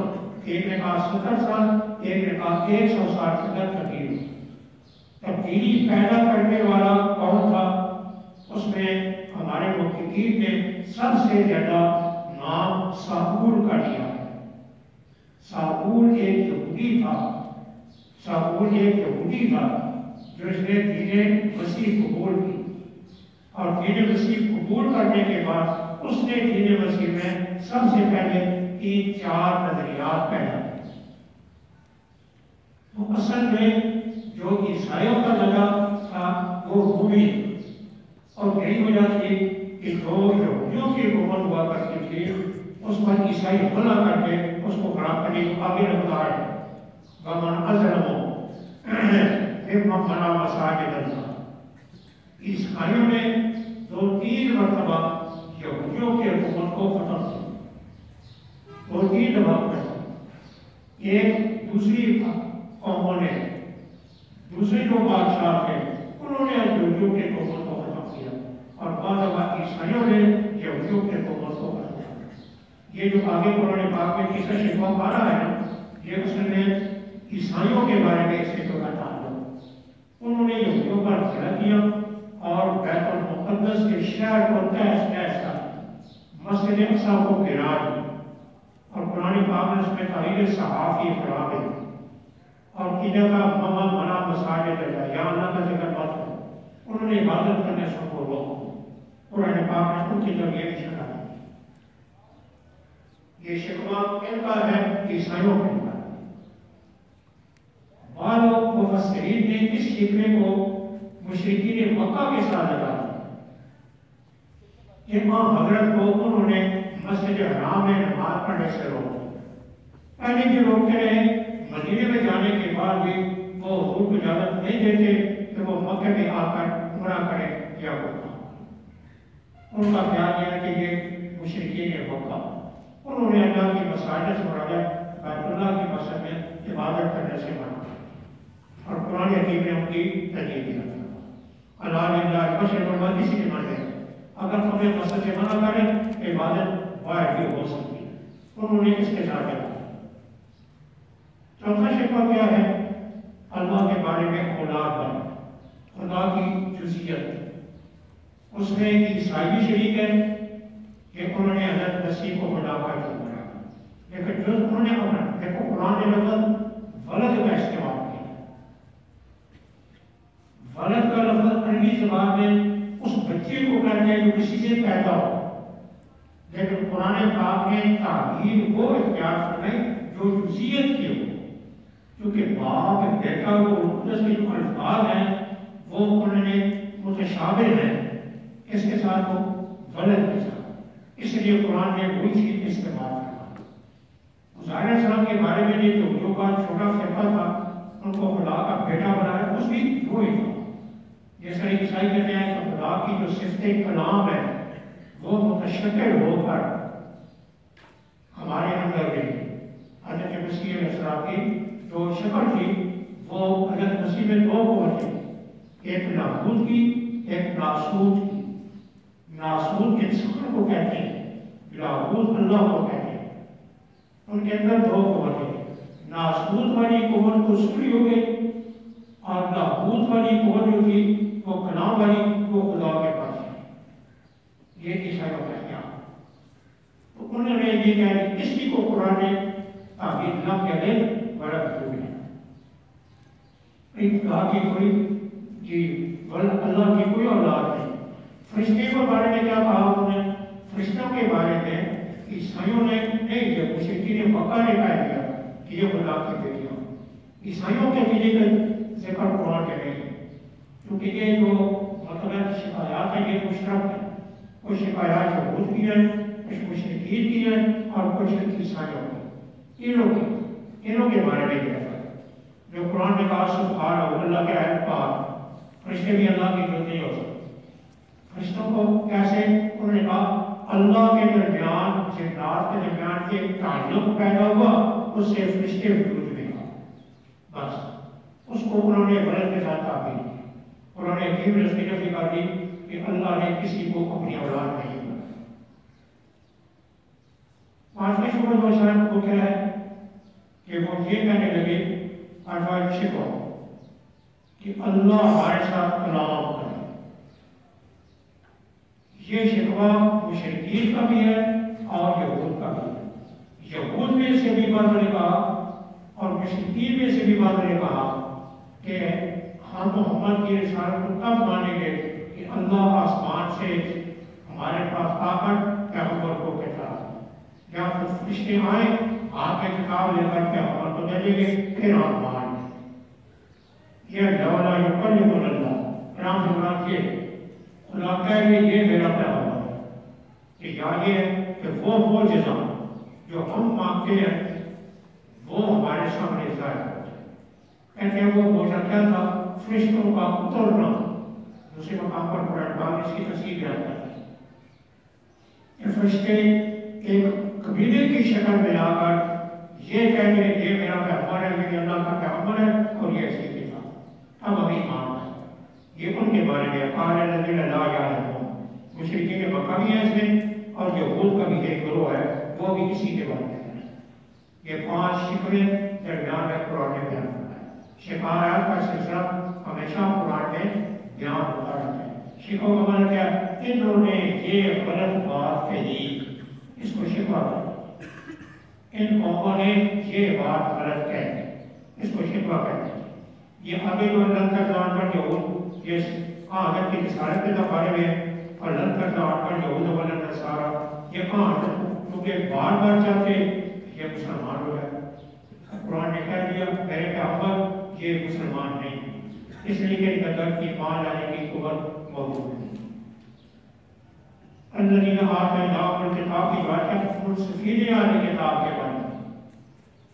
ایک نے کہا 70 سال، ایک نے کہا 100 سال کے اندر تبدیل ہوئی۔ تبدیلی پیدا کرنے والا کون تھا؟ اس میں ہمارے محققین نے سب سے زیادہ نام ساؤل کا لیا ہے۔ ساؤل ایک یہودی تھا، ساؤل ایک یہودی تھا جو اس نے دین مسیح قبول کی، اور دین مسیح قبول کرنے کے بعد اس نے دین مسیح میں سب سے پہلے 3-4 نظریات پیدا کیے۔ تو اصل میں جو عیسائیوں کا لگا تھا وہ رومی، اور یہی وجہ تھی کہ جو یہودیوں کی حکومت ہوا کرتی تھی اس پر عیسائی حملہ کر کے اس کو خراب کرنے کو آگے رفتار ہے، ومن اظلم ممن منع مساجد اللہ۔ عیسائیوں نے 2-3 مرتبہ یہودیوں کی حکومت کو ختم کیا، 2-3 دفعہ کرتے۔ ایک دوسری قوموں نے، دوسرے جو بادشاہ تھے انہوں نے یہودیوں کی حکومت کو ختم کیا، اور بعض دفعہ عیسائیوں نے یہودیوں کی حکومت کو ختم کیا۔ یہ جو آگے قرآن پاک میں قصہ شفا آ رہا ہے نا، یہ اصل میں عیسائیوں کے بارے میں اس سے کا تعلق۔ انہوں نے یہودیوں پر حملہ کیا اور بیت المقدس کے شہر کو تہس نہس کر دیا، مسجد اقصی کو گرا دیا، اور قرآن پاک نے اس میں تحریر صحافی قرار دی اور کی جگہ ممن منع مساجد اللہ، یا اللہ کا ذکر بات ہے، انہوں نے عبادت کرنے سے ان کو روک۔ قرآن پاک نے ان کی طرف یہ اشارہ کیا۔ یہ شکوہ ان کا ہے، عیسائیوں کے بعد بعض مفسرین نے اس شکوے کو مشرکین مکہ کے ساتھ لگا دیا کہ حضرت کو انہوں نے مسجد حرام میں نماز پڑھنے سے روک دیا۔ پہلے جو روکتے رہے، مدینے میں جانے کے بعد بھی وہ حضور کو اجازت نہیں دیتے کہ وہ مکہ میں آ کر عمرہ کرے یا ہوتا۔ ان کا خیال یہ ہے کہ یہ مشرکین مکہ، انہوں نے اللہ کی مساجد سے مراد بیت اللہ کی مسجد میں عبادت کرنے سے منع، اور قرآن حکیم نے ان کی تجدید دیا۔ اللہ للہ المشرق والمغرب، اسی کے معنی ہے اگر ہمیں مسجد سے منع کریں عبادت باہر بھی ہو سکتی ہے، انہوں نے اس کے ساتھ کیا۔ چوتھا شکوہ کیا ہے؟ اللہ کے بارے میں اولاد ہے، خدا کی جزئیت، اس میں عیسائی بھی شریک ہے کہ انہوں نے حضرت مسیح کو خدا کا جز بنا، لیکن جز انہوں نے اپنا، دیکھو قرآن نے لفظ ولد کا استعمال کیا۔ ولد کا لفظ عربی زبان میں اس بچے کو کہتے ہیں جو کسی سے پیدا ہو، لیکن قرآن پاک نے تعبیر وہ اختیار فرمائی جو جزئیت کی ہو، کیونکہ باپ بیٹا وہ قدس کے جو الفاظ ہیں وہ انہوں نے متشابہ ہیں اس کے ساتھ، وہ ولد کے ساتھ، اس لیے قرآن نے وہی چیز استعمال کرا۔ عزیر علیہ السلام کے بارے میں جو کا چھوٹا فرقہ تھا ان کو خدا کا بیٹا بنایا، اس بھی وہی تھا۔ جیسا عیسائی کہتے ہیں کہ خدا کی جو صفت کلام ہے وہ متشکل ہو کر ہمارے اندر گئی۔ حضرت مسیح علیہ السلام کی جو شکل تھی وہ حضرت مسیح میں 2 قوتیں، ایک ناسوت کی، ایک ناسوت کی۔ ناسوت انسان کو کہتے ہیں، لاہوت اللہ کو کہتے ہیں۔ ان کے اندر 2 قوتیں، ناسوت والی قوت کو سکری ہو گئی، اور لاہوت والی قوت جو تھی وہ کلام والی، وہ خدا کے پاس ہے۔ یہ عیسائیوں کا کیا، تو انہوں نے یہ کہا کہ اسی کو قرآن نے تعبیر نہ کیا ہے بڑا ضروری ہے۔ کہا کہ کوئی جی اللہ کی کوئی اولاد نہیں۔ فرشتے کے بارے میں کیا کہا انہوں نے؟ فرشتوں کے بارے میں عیسائیوں نے نہیں، جب مشرکین مکہ نے کہا دیا کہ یہ خدا کی بیٹیاں، عیسائیوں کے عقیدے کا ذکر قرآن کے نہیں، کیونکہ یہ جو مطلب شکایات ہیں یہ مشترک ہیں، کچھ شکایات یہود کی ہیں، کچھ مشرکین کی ہیں، اور کچھ عیسائیوں کی، انہوں کے بارے میں کہتا ہے جو قرآن نے کہا سبحانہ اللہ کے آیت پاک، فرشتے بھی اللہ کی جز نہیں ہو سکتے۔ فرشتوں کو کیسے؟ انہوں نے کہا اللہ کے درمیان، جنات کے درمیان ایک تعلق پیدا ہوا، اس سے فرشتے وجود میں آئے، بس اس کو انہوں نے ولد کے ساتھ تعبیر کی۔ انہوں نے حکیم نے اس کی نفی کر دی کہ اللہ نے کسی کو اپنی اولاد نہیں بنایا۔ پانچویں شبہ جو شاید وہ کیا ہے کہ وہ یہ کہنے لگے آٹھواں شکوہ کہ اللہ ہمارے ساتھ کلام کرے۔ یہ شکوہ مشرکین کا بھی ہے اور یہود کا بھی ہے۔ یہود میں سے بھی بعض نے کہا اور مشرکین میں سے بھی بعض نے کہا کہ ہم محمد کی رسالت کو تب مانیں گے کہ اللہ آسمان سے ہمارے پاس آ کر پیغمبر کو کہتا ہے، یا فرشتے آئیں آپ کے کتاب لے کر پیغمبر کو دے دیں گے، پھر آپ مان لیں۔ یہ لولا یکلمنا اللہ، رام سمران کے خدا کہہ گے یہ میرا پیغمبر ہے، کہ یا یہ کہ وہ جزا جو ہم مانگتے ہیں وہ ہمارے سامنے ظاہر ہوتا ہے۔ کہتے ہیں وہ موجہ کیا تھا؟ فرشتوں کا اترنا. دوسرے مقام پر قرآن پاک اس کی تفسیر بیان کرتا ہے. یہ فرشتے ایک قبیلے کی شکل میں آ کر یہ کہتے ہیں یہ میرا پیغمبر ہے، یہ اللہ کا پیغمبر ہے اور یہ اسی کے ساتھ اب ہمیں ماننا ہے. یہ ان کے بارے میں قال الذین لا یعلمون، مشرکین مکہ بھی ہیں اس میں، اور یہود کا بھی ایک گروہ ہے وہ بھی اسی کے بارے میں ہے. یہ 5 شکوے درمیان میں قرآن میں بیان کرتا ہے. شکایات کا سلسلہ ہمیشہ قرآن میں بیان ہوتا رہتا ہے. شکوہ کا مطلب کیا؟ انہوں نے یہ غلط بات کہی، اس کو شکوہ کہتے ہیں. ان قوموں نے یہ بات غلط کہی، اس کو شکوہ کہتے ہیں. یہ آگے جو اللہ کا زبان پر یہود، یہ حضرت کی رسالت کے بارے میں اور اللہ کا زبان پر یہود و نصارہ، یہ کیونکہ بار بار چاہتے یہ مسلمان ہو گئے. قرآن نے کہہ دیا میرے پیغمبر یہ مسلمان نہیں، اس لیے کہ اندر ایمان لانے کی قوت موجود ہے. الذین آتیناہم الکتاب کی بات ہے منصفین علی کتاب کے بارے میں.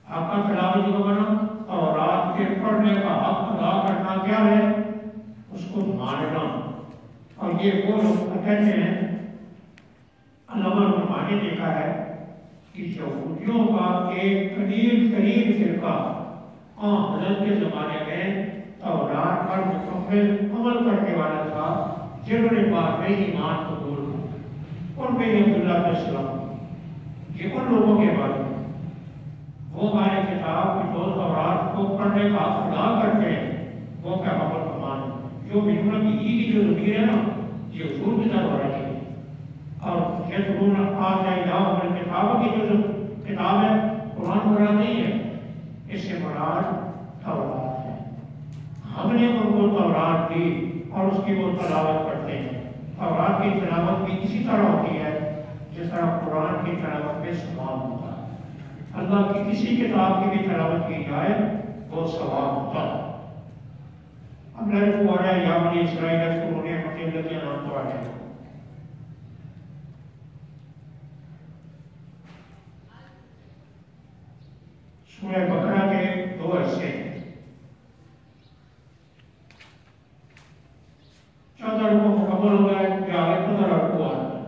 حق کا تلاوت کو بنا اور رات کے پڑھنے کا حق ادا کرنا کیا ہے؟ اس کو ماننا. اور یہ وہ لوگ کہتے ہیں، علامہ رحمانی نے دیکھا ہے کہ یہودیوں کا ایک قریب فرقہ حضرت کے زمانے میں تورات پر مکمل عمل کرنے والا تھا، جنہوں نے بعد میں ایمان قبول کیا. ان میں عبداللہ بن سلام، یہ ان لوگوں کے بارے میں وہ ہمارے کتاب کی جو تورات کو پڑھنے کا ادا کرتے ہیں وہ کیا خبر کمان جو بنون کی جو ضمیر ہے نا یہ حضور کی طرف ہو رہی ہے. اور یہ ضرور آتیناہم الکتاب کی جو کتاب ہے قرآن مراد نہیں ہے، اس سے مراد تورات ہے. ہم نے ان کو تورات دی اور اس کی وہ تلاوت کرتے ہیں. تورات کی تلاوت بھی اسی طرح ہوتی ہے جس طرح قرآن کی تلاوت میں ثواب ہوتا ہے. اللہ کی کسی کتاب کی بھی تلاوت کی جائے وہ ثواب ہوتا ہے. اب میرے کو آ رہا ہے یا بنی اسرائیل اذکروا نعمتی التي انعمت علیکم. سورہ بقرہ کے 2 حصے ہیں. 14 رکوع مکمل ہو گئے، پھر آگے 15 رکوع آ گئے.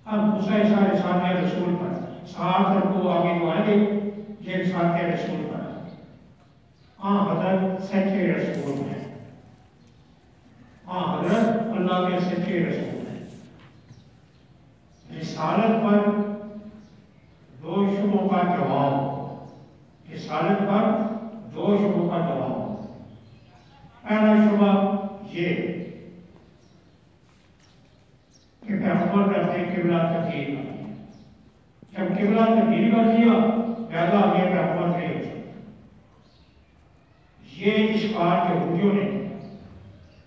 اب موسیٰ سارے ساتھ رسول پر 7 رکوع آگے جو آئے گے یہ ساتھ رسول پر حضرت سچے رسول ہیں. حضرت اللہ کے سچے رسول ہیں. رسالت پر 2 شبوں کا جواب، رسالت پر 2 شبوں کا جواب. پہلا شبہ یہ کہ پیغمبر نے اپنے قبلہ تبدیل کر دیا. جب قبلہ تبدیل کر دیا لہذا یہ پیغمبر نہیں ہو سکتا. یہ اشکال یہودیوں نے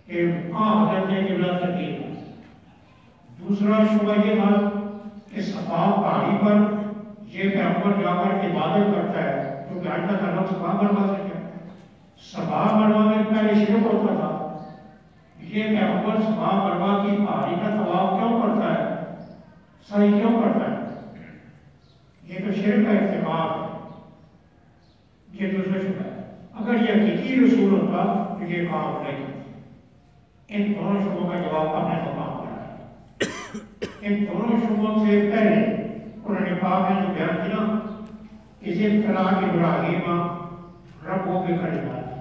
کہ حضرت نے قبلہ تبدیل کر دیا. دوسرا شبہ یہ تھا کہ صفا پہاڑی پر یہ پیغمبر جا کر عبادت کرتا ہے کیونکہ آج تک لوگ صفا بنوا سکے. صفا بنوانے میں پہلے شرک ہوتا تھا. یہ پیغمبر صفا مروا کی پہاڑی کا طواف کیوں کرتا ہے، سعی کیوں کرتا ہے؟ یہ تو شرک کا ارتکاب ہے. یہ دوسرا شبہ ہے. اگر یہ حقیقی رسول ہوتا تو یہ کام نہیں کرتا. ان دونوں شبوں کا جواب اپنے مقام پر ہے. ان دونوں شبوں سے پہلے قرآن پاک نے جو بیان کیا کہ جس طرح ابراہیم ربوں کے کلمات،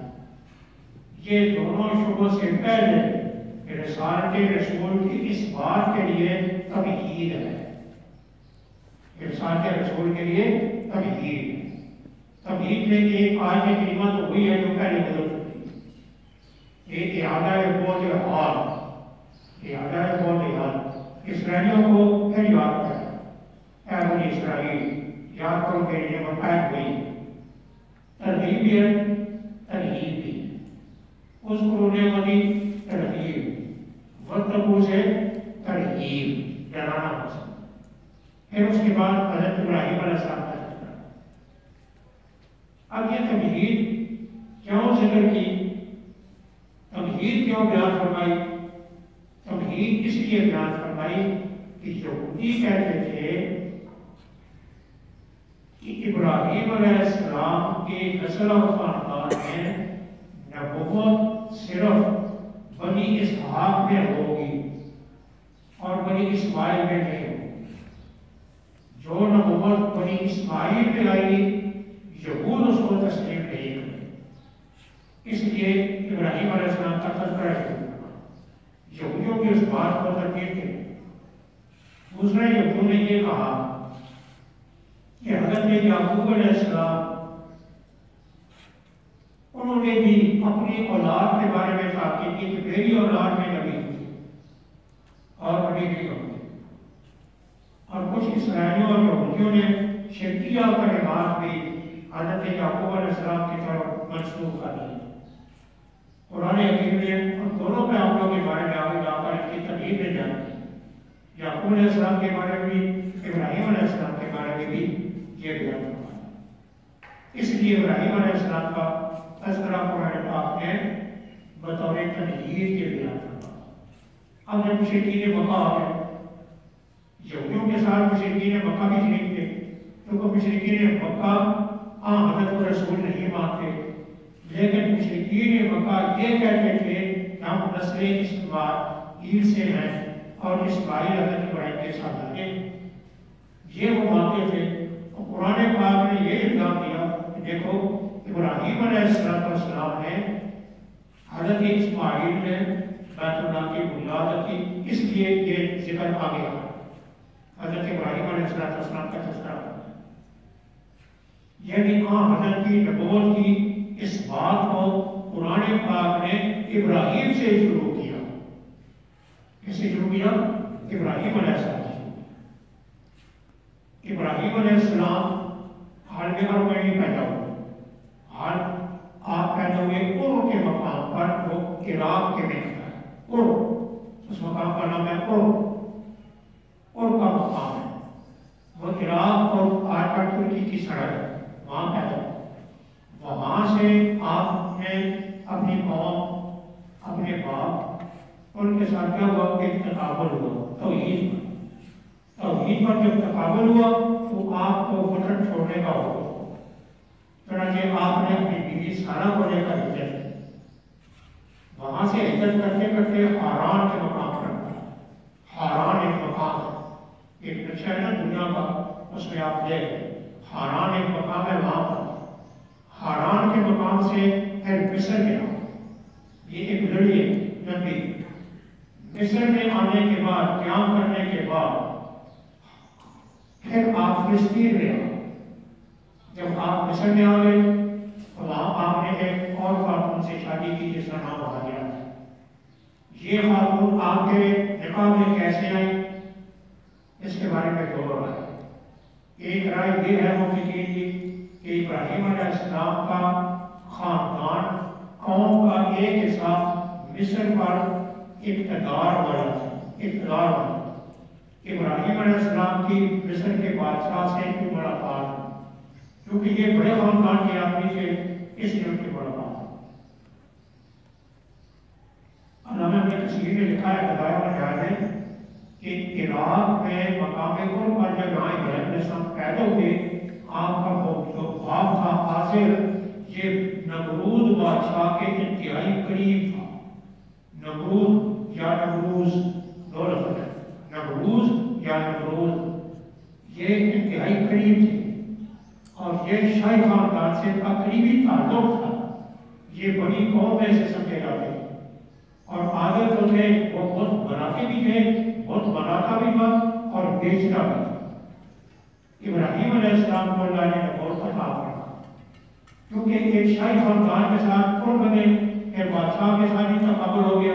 یہ دونوں شبوں سے پہلے رسالت رسول کی اس بات کے لیے تمہید ہے. رسالت رسول کے لیے تمہید. تمہید میں ایک آیت کریمہ تو ہوئی ہے جو پہلے گزر چکی ہے. ایک اعادہ قول حال، اعادہ قول حال. اسرائیلیوں کو پھر یاد کریں، اے بنی اسرائیل یاد کرو میری نعمت عائد ہوئی. ترغیب بھی ہے، ترغیب بھی ہے. اس قرون مدی ترغیب، وَاتَّقُوا سے ترغیب، ڈرانا پسند. پھر اس کے بعد حضرت ابراہیم علیہ السلام کا ذکر. اب یہ تمہید کیوں ذکر کی، تمہید کیوں بیان فرمائی؟ تمہید اس لیے بیان فرمائی کہ یہودی کہتے تھے کہ ابراہیم علیہ السلام کے نسل و خاندان میں نبوت صرف بنی اسحاق میں ہوگی اور بنی اسماعیل میں نہیں ہوگی۔ جو نبوت بنی اسماعیل میں آئی یہود اس کو تسلیم نہیں کرے، اس لیے ابراہیم علیہ السلام کا تذکرہ شروع کرنا۔ یہودیوں کی اس بات کو ترتیب دے۔ دوسرا یہودیوں نے یہ کہا کہ حضرت یعقوب علیہ السلام انہوں نے بھی اپنی اولاد کے بارے میں تاکید کی کہ میری اولاد میں نبی ہوگی اور نبی نہیں ہوگی، اور کچھ اسرائیلیوں اور یہودیوں نے شرکیہ کلمات بھی حضرت یعقوب علیہ السلام کی طرف منسوخ کر دی۔ قرآن حکیم نے ان دونوں پیغمبروں کے بارے میں آگے جا کر ان کی تقریر میں جان دی۔ یعقوب علیہ السلام کے بارے میں بھی، ابراہیم علیہ السلام کے بارے میں بھی یہ بیان ہوا۔ اس لیے ابراہیم علیہ السلام کا تذکرہ قرآن پاک نے بطور تنہیر کے بیان کرا۔ اب جب مشرکین مکہ آ گئے، یہودیوں کے ساتھ مشرکین مکہ بھی شریک تھے، کیونکہ مشرکین مکہ حضرت کو رسول نہیں مانتے، لیکن مشرکین مکہ یہ کہتے تھے کہ ہم نسل اسماعیل سے ہیں اور اسماعیل حضرت ابراہیم کے ساتھ آگے، یہ وہ مانتے تھے۔ اور قرآن پاک نے یہ الزام دیا کہ دیکھو ابراہیم علیہ السلام نے حضرت اسماعیل نے بیت اللہ کی بنیاد رکھی، اس لیے یہ ذکر آ گیا حضرت ابراہیم علیہ السلام کا تذکرہ۔ یعنی حضرت کی نبوت کی اس بات کو قرآن پاک نے ابراہیم سے شروع کیا۔ کس سے شروع کیا؟ ابراہیم علیہ السلام سے۔ ابراہیم علیہ السلام حال میں ہر میں نہیں پیدا ہوئے، حال آپ پیدا ہوئے ار کے مقام پر، وہ عراق کے میں ہے، ار، اس مقام کا نام ہے ار کا مقام ہے، وہ عراق اور آج کا ترکی کی سرحد ہے، وہاں پیدا ہوئے۔ وہاں سے آپ نے اپنی قوم، اپنے باپ، ان کے ساتھ کیا ہوا کہ تقابل ہوا توحید پر۔ توحید پر جب تقابل ہوا تو آپ کو وطن چھوڑنے کا ہوا، چنانچہ آپ نے اپنی بیوی سارہ کو لے کر ہجرت کی۔ وہاں سے ہجرت کرتے کرتے حاران کے مقام پر گئے۔ حاران ایک مقام ہے، ایک نقشہ ہے نا دنیا کا، اس میں آپ لے گئے۔ حاران ایک مقام ہے، وہاں پر حاران کے مقام سے پھر مصر میں آئے۔ یہ ایک لڑی ہے نبی۔ مصر میں آنے کے بعد، قیام کرنے کے بعد پھر آپ فلسطین میں آئے۔ جب آپ مصر میں آ گئے تو وہاں آپ نے ایک اور خاتون سے شادی کی جس کا نام ہاجرہ ہے۔ یہ خاتون آپ کے نکاح میں کیسے آئی، اس کے بارے میں دو رائے۔ ایک رائے یہ ہے مفسرین کی کہ ابراہیم علیہ السلام کا خاندان قوم کا ایک حصہ مصر پر اقتدار والا تھا۔ ابراہیم علیہ السلام کی مصر کے بادشاہ سے ان کی ملاقات ہوئی، کیونکہ یہ بڑے خاندان کے آدمی تھے، اس لیے ان کی ملاقات ہوئی۔ علامہ ابن کثیر نے لکھا ہے بدائع النظائر کہ عراق میں مقام قرب پر جب ابراہیم علیہ السلام پیدا ہوئے، آپ کا جو باپ تھا آزر، یہ نمرود بادشاہ کے انتہائی قریب تھا۔ نمرود یا نمروز دو لفظ ہے، نمروز یا نمرود، یہ انتہائی قریب تھے اور یہ شاہی خاندان سے قریبی تعلق تھا۔ یہ بڑی قوم میں سے سمجھے جاتے ہیں۔ اور آزر جو تھے وہ بت بناتے بھی تھے، بت بناتا بھی تھا اور بیچتا بھی تھا۔ ابراہیم علیہ السلام کو اللہ نے نبوت عطا فرمایا، کیونکہ ایک شاہی خاندان کے ساتھ قرب بنے، پھر بادشاہ کے ساتھ بھی تقابل ہو گیا،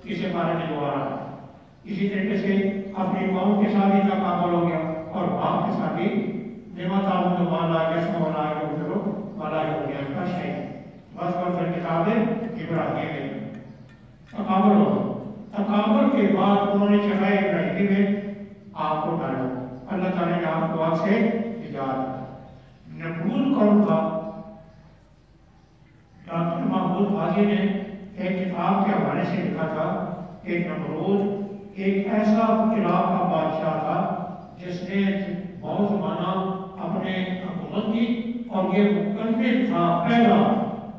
اسے بارے میں جو آ رہا ہے۔ اسی طریقے سے اپنی قوم کے ساتھ بھی تقابل ہو گیا اور باپ کے ساتھ بھی نعمت آمد مالا یسم ولا یغفر ولا یغنی کا شیء، بس پر کتاب ابراہیم ہے، تقابل ہو گیا۔ تقابل کے بعد انہوں نے چڑھائے ابراہیم میں آپ کو ڈالا، اللہ تعالیٰ نے آپ کو آگ سے نجات۔ نمرود کون تھا؟ ڈاکٹر محمود حاجی نے ایک کتاب کے حوالے سے لکھا تھا کہ نمرود ایک ایسا عراق کا بادشاہ تھا جس نے بہت زمانہ اپنے حکومت کی، اور یہ مکمل تھا پہلا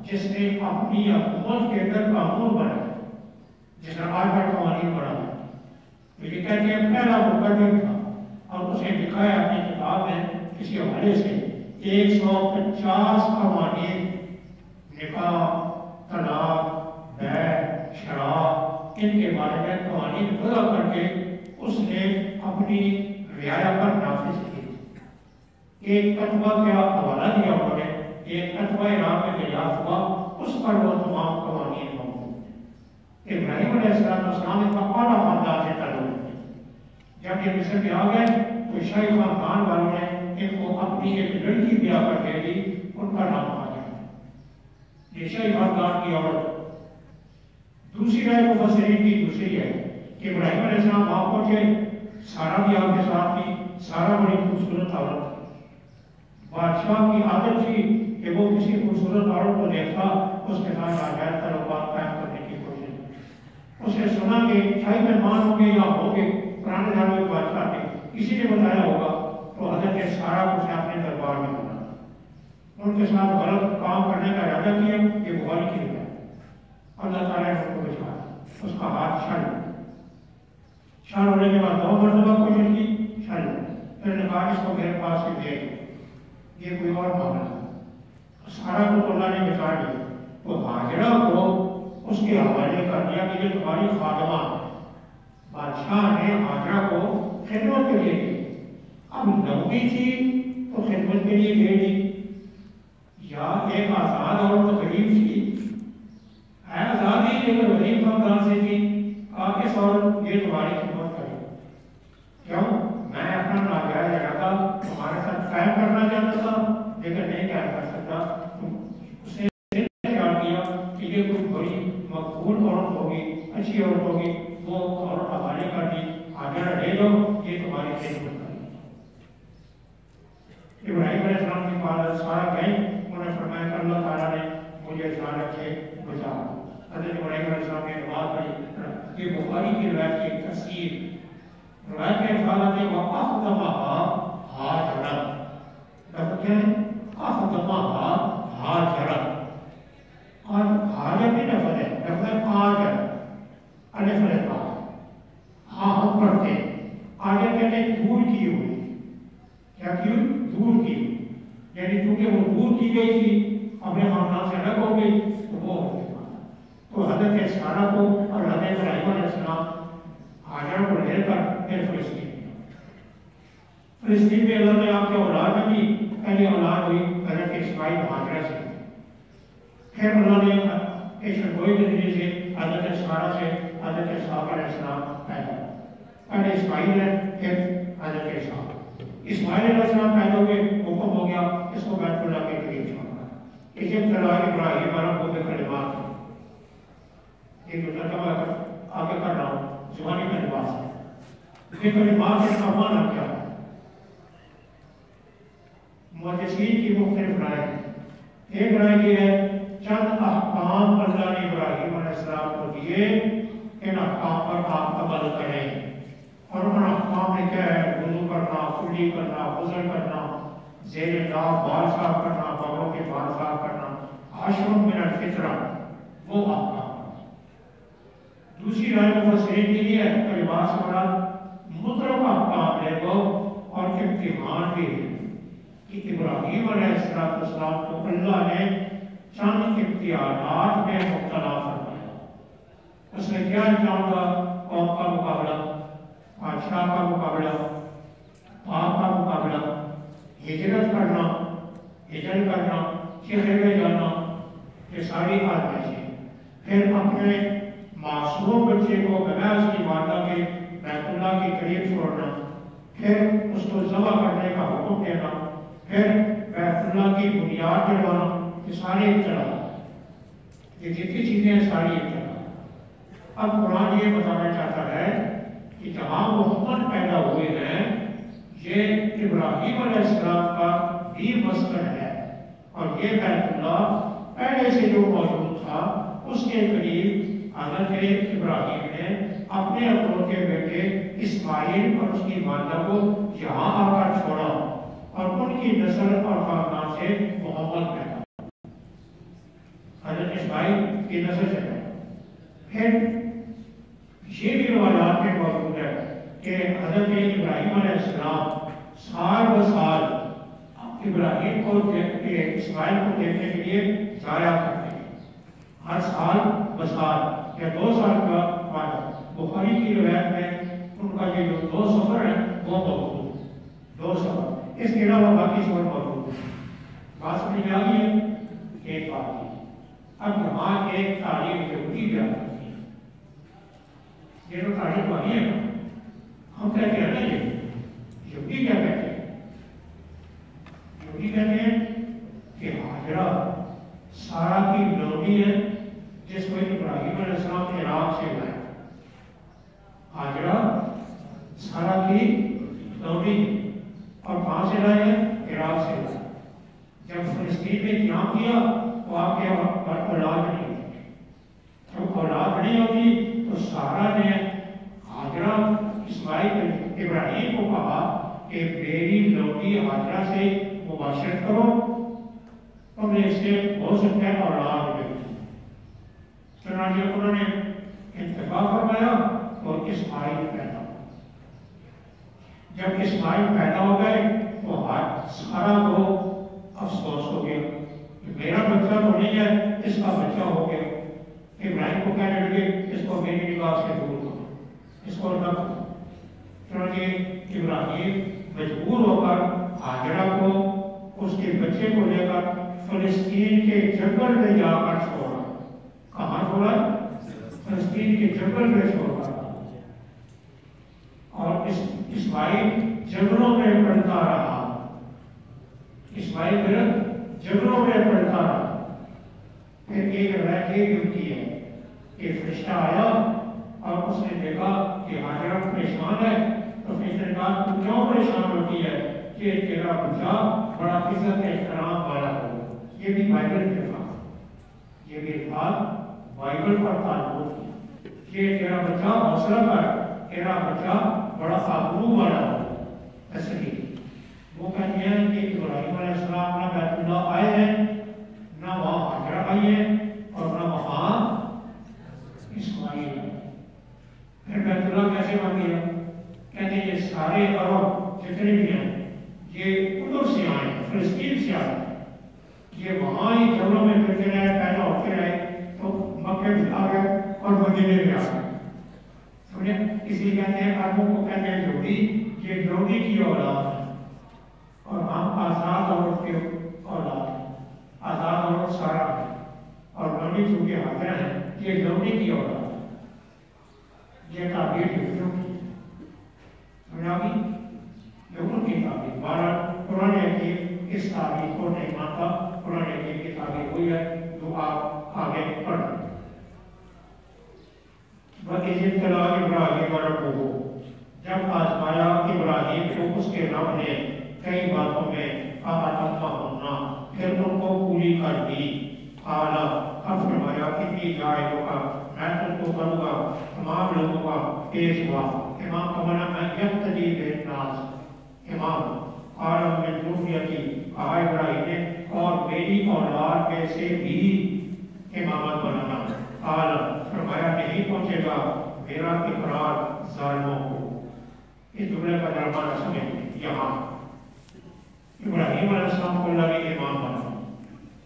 جس نے اپنی حکومت کے اندر قانون بنایا، جس نے آج کا قوانین بنایا، تو یہ کہتے ہیں پہلا مقرر تھا اور اسے دکھایا اپنی کتاب میں کسی حوالے سے 150 قوانین، نکاح، طلاق، بیع، شراب، ان کے بارے میں قوانین وضع کر کے اس نے اپنی رعایا پر نافذ کی۔ ایک فتویٰ کا حوالہ دیا انہوں نے، ایک فتویٰ عراق میں دریافت ہوا، اس پر وہ تمام قوانین موجود ہیں۔ ابراہیم علیہ السلام کا اعلیٰ خاندان سے تعلق ہے۔ جب یہ مصر میں آ گئے تو شاہی خاندان والوں نے ان کو اپنی ایک لڑکی بیاہ کر دے دی، ان کا نام آ گیا، یہ شاہی خاندان کی عورت۔ دوسری رائے مفسرین کی دوسری ہے کہ ابراہیم علیہ السلام وہاں پہنچے، سارا بھی آپ کے ساتھ تھی، سارا بڑی خوبصورت عورت تھی۔ بادشاہ کی عادت تھی کہ وہ کسی خوبصورت عورت کو دیکھتا اس کے ساتھ ناجائز تعلقات قائم کرنے کی کوشش کی۔ اس نے سنا کہ شاہی مہمان ہوں گے یا ہوں گے، پرانے زمانے میں بادشاہ تھے، کسی نے بتایا ہوگا، تو حضرت سارا کو اسے اپنے دربار میں بنا، ان کے ساتھ غلط کام کرنے کا ارادہ کیا۔ یہ بخاری کی روایت ہے۔ اللہ تعالیٰ نے ان کو بچایا، اس کا ہاتھ چھل ہونے کے بعد 2 مرتبہ کوشش کی، چھل، پھر نے کہا اس کو میرے پاس سے دے دو، یہ کوئی اور معاملہ ہے۔ سارا کو تو اللہ نے بچا لیا، تو ہاجرہ کو اس کے حوالے کر دیا کہ یہ تمہاری خادمہ ہے۔ بادشاہ نے ہاجرہ کو خدمت کے لیے دی، اب لمبی تھی تو خدمت کے لیے دے دی، یا ایک آزاد اور غریب تھی، آزادی لیکن غریب خاندان سے تھی، کہا کہ عورت یہ تمہاری خدمت کرے، کیوں؟ میں اپنا ناجائز ارادہ تمہارے ساتھ قائم کرنا چاہتا تھا لیکن نہیں قائم کر سکتا۔ اس نے خیال کیا کہ یہ کوئی بڑی مقبول عورت ہوگی، اچھی عورت ہوگی، وہ عورت حوالے کر دی، ہاجرہ لے لو، یہ تمہاری خدمت کرے۔ ابراہیم علیہ السلام کی پاس سارا گئے، انہوں نے فرمایا کہ اللہ تعالیٰ نے مجھے اچانک سے بچا۔ حضرت ابراہیم علیہ السلام نے نماز پڑھی۔ یہ بخاری کی روایت کی ایک تفسیر، روایت میں الفاظ ہے وَأَخْدَمَهَا هَاجَرَ، لفظ کیا ہے؟ أَخْدَمَهَا هَاجَرَ، اور حاجر بھی لفظ ہے، لفظ ہے آجر، الف لفظ ہاں ہم پڑھتے ہیں۔ آجر کہتے ہیں دور کی ہوئی، کیا کی ہوئی؟ دور کی ہوئی، یعنی چونکہ وہ دور کی گئی تھی، اپنے خاندان سے الگ ہو گئی، تو وہ ہو گئی۔ تو حضرت سارا کو اور حضرت ابراہیم علیہ السلام ہاجرہ کو لے کر پھر فلسطین میں اللہ نے آپ کے اولاد میں بھی پہلی اولاد ہوئی حضرت اسماعیل ہاجرہ سے، پھر اللہ نے پیشن گوئی کے ذریعے سے حضرت سارا سے حضرت اسحاق علیہ السلام پیدا ہوئے۔ پہلے اسماعیل ہے، پھر حضرت اسحاق۔ اسماعیل علیہ السلام پیدا ہوئے، حکم ہو گیا اس کو بیت اللہ کے قریب چھوڑنا۔ اسے ابتلا ابراہیم ربہ بکلمات، ایک جو ترجمہ آگے کر رہا ہوں زبانی کا لباس ہے، یہ کلمات کا معنی کیا ہے؟ محدثین کی مختلف رائے ہیں۔ ایک رائے یہ ہے چند احکام اللہ نے ابراہیم علیہ السلام کو دیے، ان احکام پر آپ عمل کریں، اور ان احکام میں کیا ہے؟ وضو کرنا، کلی کرنا، غسل کرنا، زیر داغ بال صاف کرنا، بغلوں کے بال صاف کرنا، عشر من الفطرہ، وہ احکام۔ دوسری رائے مفسرین کی یہ ہے کہ لباس سے مراد مطلق احکام ہے وہ، اور امتحان بھی ہے کہ ابراہیم علیہ السلام کو اللہ نے چند اختیارات میں مبتلا فرمایا۔ اس نے کیا انجام دا؟ قوم کا مقابلہ، بادشاہ کا مقابلہ، پاپ کا مقابلہ، ہجرت کرنا، چہرے میں جانا، یہ ساری آزمائشیں، پھر اپنے معصوم بچے کو بنا اس کی والدہ کے بیت اللہ کے قریب چھوڑنا، پھر اس کو ذبح کرنے کا حکم دینا، پھر بیت اللہ کی بنیاد ڈلوانا، یہ سارے اختلاف، یہ جتنی چیزیں ہیں ساری اختلاف۔ اب قرآن یہ بتانا چاہتا ہے کہ جہاں محمد پیدا ہوئے ہیں یہ ابراہیم علیہ السلام کا بھی مسکن ہے، اور یہ بیت اللہ پہلے سے جو موجود تھا اس کے قریب حضرت ابراہیم نے اپنے اکلوتے بیٹے اسماعیل اور اس کی والدہ کو یہاں آ کر چھوڑا، اور ان کی نسل اور خاندان سے محمد پیدا۔ اسماعیل کی نسل سے ہے۔ پھر یہ بھی روایات میں موجود ہے کہ حضرت ابراہیم علیہ السلام سال بسال ابراہیم کو اسماعیل کو دیکھنے کے لیے جایا کرتے ہیں، ہر سال بسال یا 2 سال کا وعدہ۔ بخاری کی روایت میں ان کا یہ جو 2 سفر ہیں وہ موجود، 2 سفر، اس کے علاوہ باقی سفر موجود ہیں۔ بات سمجھ میں آ گئی ہے؟ ایک بات ہے۔ اب یہاں ایک تعلیم یہودی بیان کرتی ہے، یہ تو تعلیم والی ہے نا، ہم کہتے ہیں نا یہ یہودی کیا کہتے ہیں؟ یہودی کہتے ہیں کہ ہاجرہ سارا کی لونڈی ہے جس کو ابراہیم علیہ السلام عراق سے لایا۔ ہاجرہ سارا کی لونڈی اور کہاں سے لائے ہیں؟ عراق سے لائے۔ جب فلسطین میں قیام کیا تو آپ کے اولاد نہیں ہوتی، جب اولاد نہیں ہوتی تو سارا نے ہاجرہ اسماعیل ابراہیم کو کہا کہ میری لونڈی ہاجرہ سے مباشرت کرو، تمہیں اس سے ہو سکتا ہے اولاد ملے۔ چنانچہ انہوں نے انتخاب فرمایا تو اسماعیل پیدا ہو۔ جب اسماعیل پیدا ہو گئے تو سارا کو افسوس ہو گیا کہ میرا بچہ تو نہیں ہے، اس کا بچہ ہو گیا۔ ابراہیم کو کہنے لگے اس کو میری نگاہ سے دور کرو، اس کو نہ کرو۔ چنانچہ ابراہیم مجبور ہو کر ہاجرہ کو اس کے بچے کو لے کر فلسطین کے جنگل میں جا کر چھوڑا۔ کہاں چھوڑا؟ فلسطین کے جنگل میں چھوڑا۔ اور اسماعیل جنگلوں میں پڑتا رہا، اسماعیل جنگلوں میں پڑتا رہا۔ پھر ایک روایت یہ ہوتی ہے کہ فرشتہ آیا اور اس نے دیکھا کہ ہاجرہ پریشان ہے، تو فرشتے نے کہا تو کیوں پریشان ہوتی ہے کہ تیرا بچہ بڑا عزت احترام والا ہو۔ یہ بھی بائبل کے الفاظ، یہ بھی الفاظ بائبل پر تعلق ہے کہ تیرا بچہ حوصلہ کر، تیرا بچہ بڑا آبرو والا ہو۔ تصریح وہ کہتے ہیں کہ ابراہیم علیہ السلام نہ بیت اللہ آئے ہیں، نہ وہاں ہاجرہ آئی ہے، اور نہ وہاں اسماعیل ہے۔ پھر بیت اللہ کیسے بن گیا؟ کہتے ہیں یہ سارے عرب جتنے بھی ہیں یہ ادھر سے آئے، فلسطین سے آئے، یہ وہاں ہی جنگلوں میں پھرتے رہے، پیدا ہوتے رہے، تو مکے میں آ گئے اور مدینے میں آ گئے۔ سمجھے؟ اسی کہتے ہیں عربوں کو کہتے ہیں یہودی، یہ یہودی کی اولاد ہے، اور ہم آزاد عورت کے اولاد ہیں۔ آزاد عورت سارا ہے اور لونڈی چونکہ ہاجرہ ہے، یہ لونڈی کی اولاد ہے۔ یہ تعبیر یہودیوں کی سمجھا گی؟ یہودیوں کی تعبیر۔ بہرحال قرآن حکیم اس تعبیر کو نہیں مانتا، قرآن حکیم کی تعبیر ہوئی ہے جو آپ آگے پڑھیں۔ وَإِذِ ابْتَلَىٰ إِبْرَاهِيمَ رَبُّهُ، جب آزمایا ابراہیم کو اس کے رب نے کئی باتوں میں، فَأَتَمَّهُنَّ، پھر ان کو پوری کر دی۔ قَالَ، اب فرمایا انی جاعلُکَ، میں تم کو کروں گا تمام لوگوں کا پیشوا، امام کا معنی میں یقتدی بالناس، امام۔ قَالَ مِن ذُرِّيَّتِی، کہا ابراہیم نے اور میری اولاد میں سے بھی امامت بنانا۔ قَالَ، فرمایا نہیں پہنچے گا میرا اقرار ظالموں کو۔ اس جملے کا دربار سمجھ یہاں ابراہیم علیہ السلام کو اللہ نے امام بنا۔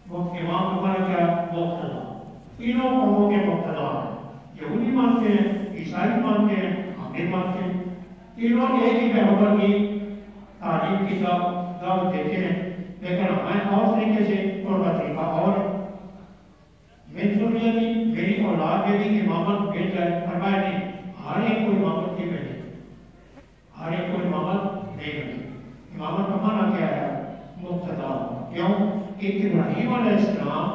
وہ امام ہمارا کیا؟ مقتدا، تینوں قوموں کے مقتدا ہیں۔ یہودی مانتے ہیں، عیسائی مانتے ہیں، ہم مانتے ہیں، تینوں ایک ہی پیغمبر کی تعلیم کی دعوت دیتے ہیں، لیکن ہمیں اور طریقے سے ان کا طریقہ اور میری اولاد میں بھی امامت مل جائے، فرمایا نہیں، ہر ایک کو امامت نہیں ملے، ہر ایک کو امامت نہیں ملے۔ امامت کا معنی کیا ہے؟ مقتدا۔ کیوں کہ ابراہیم علیہ السلام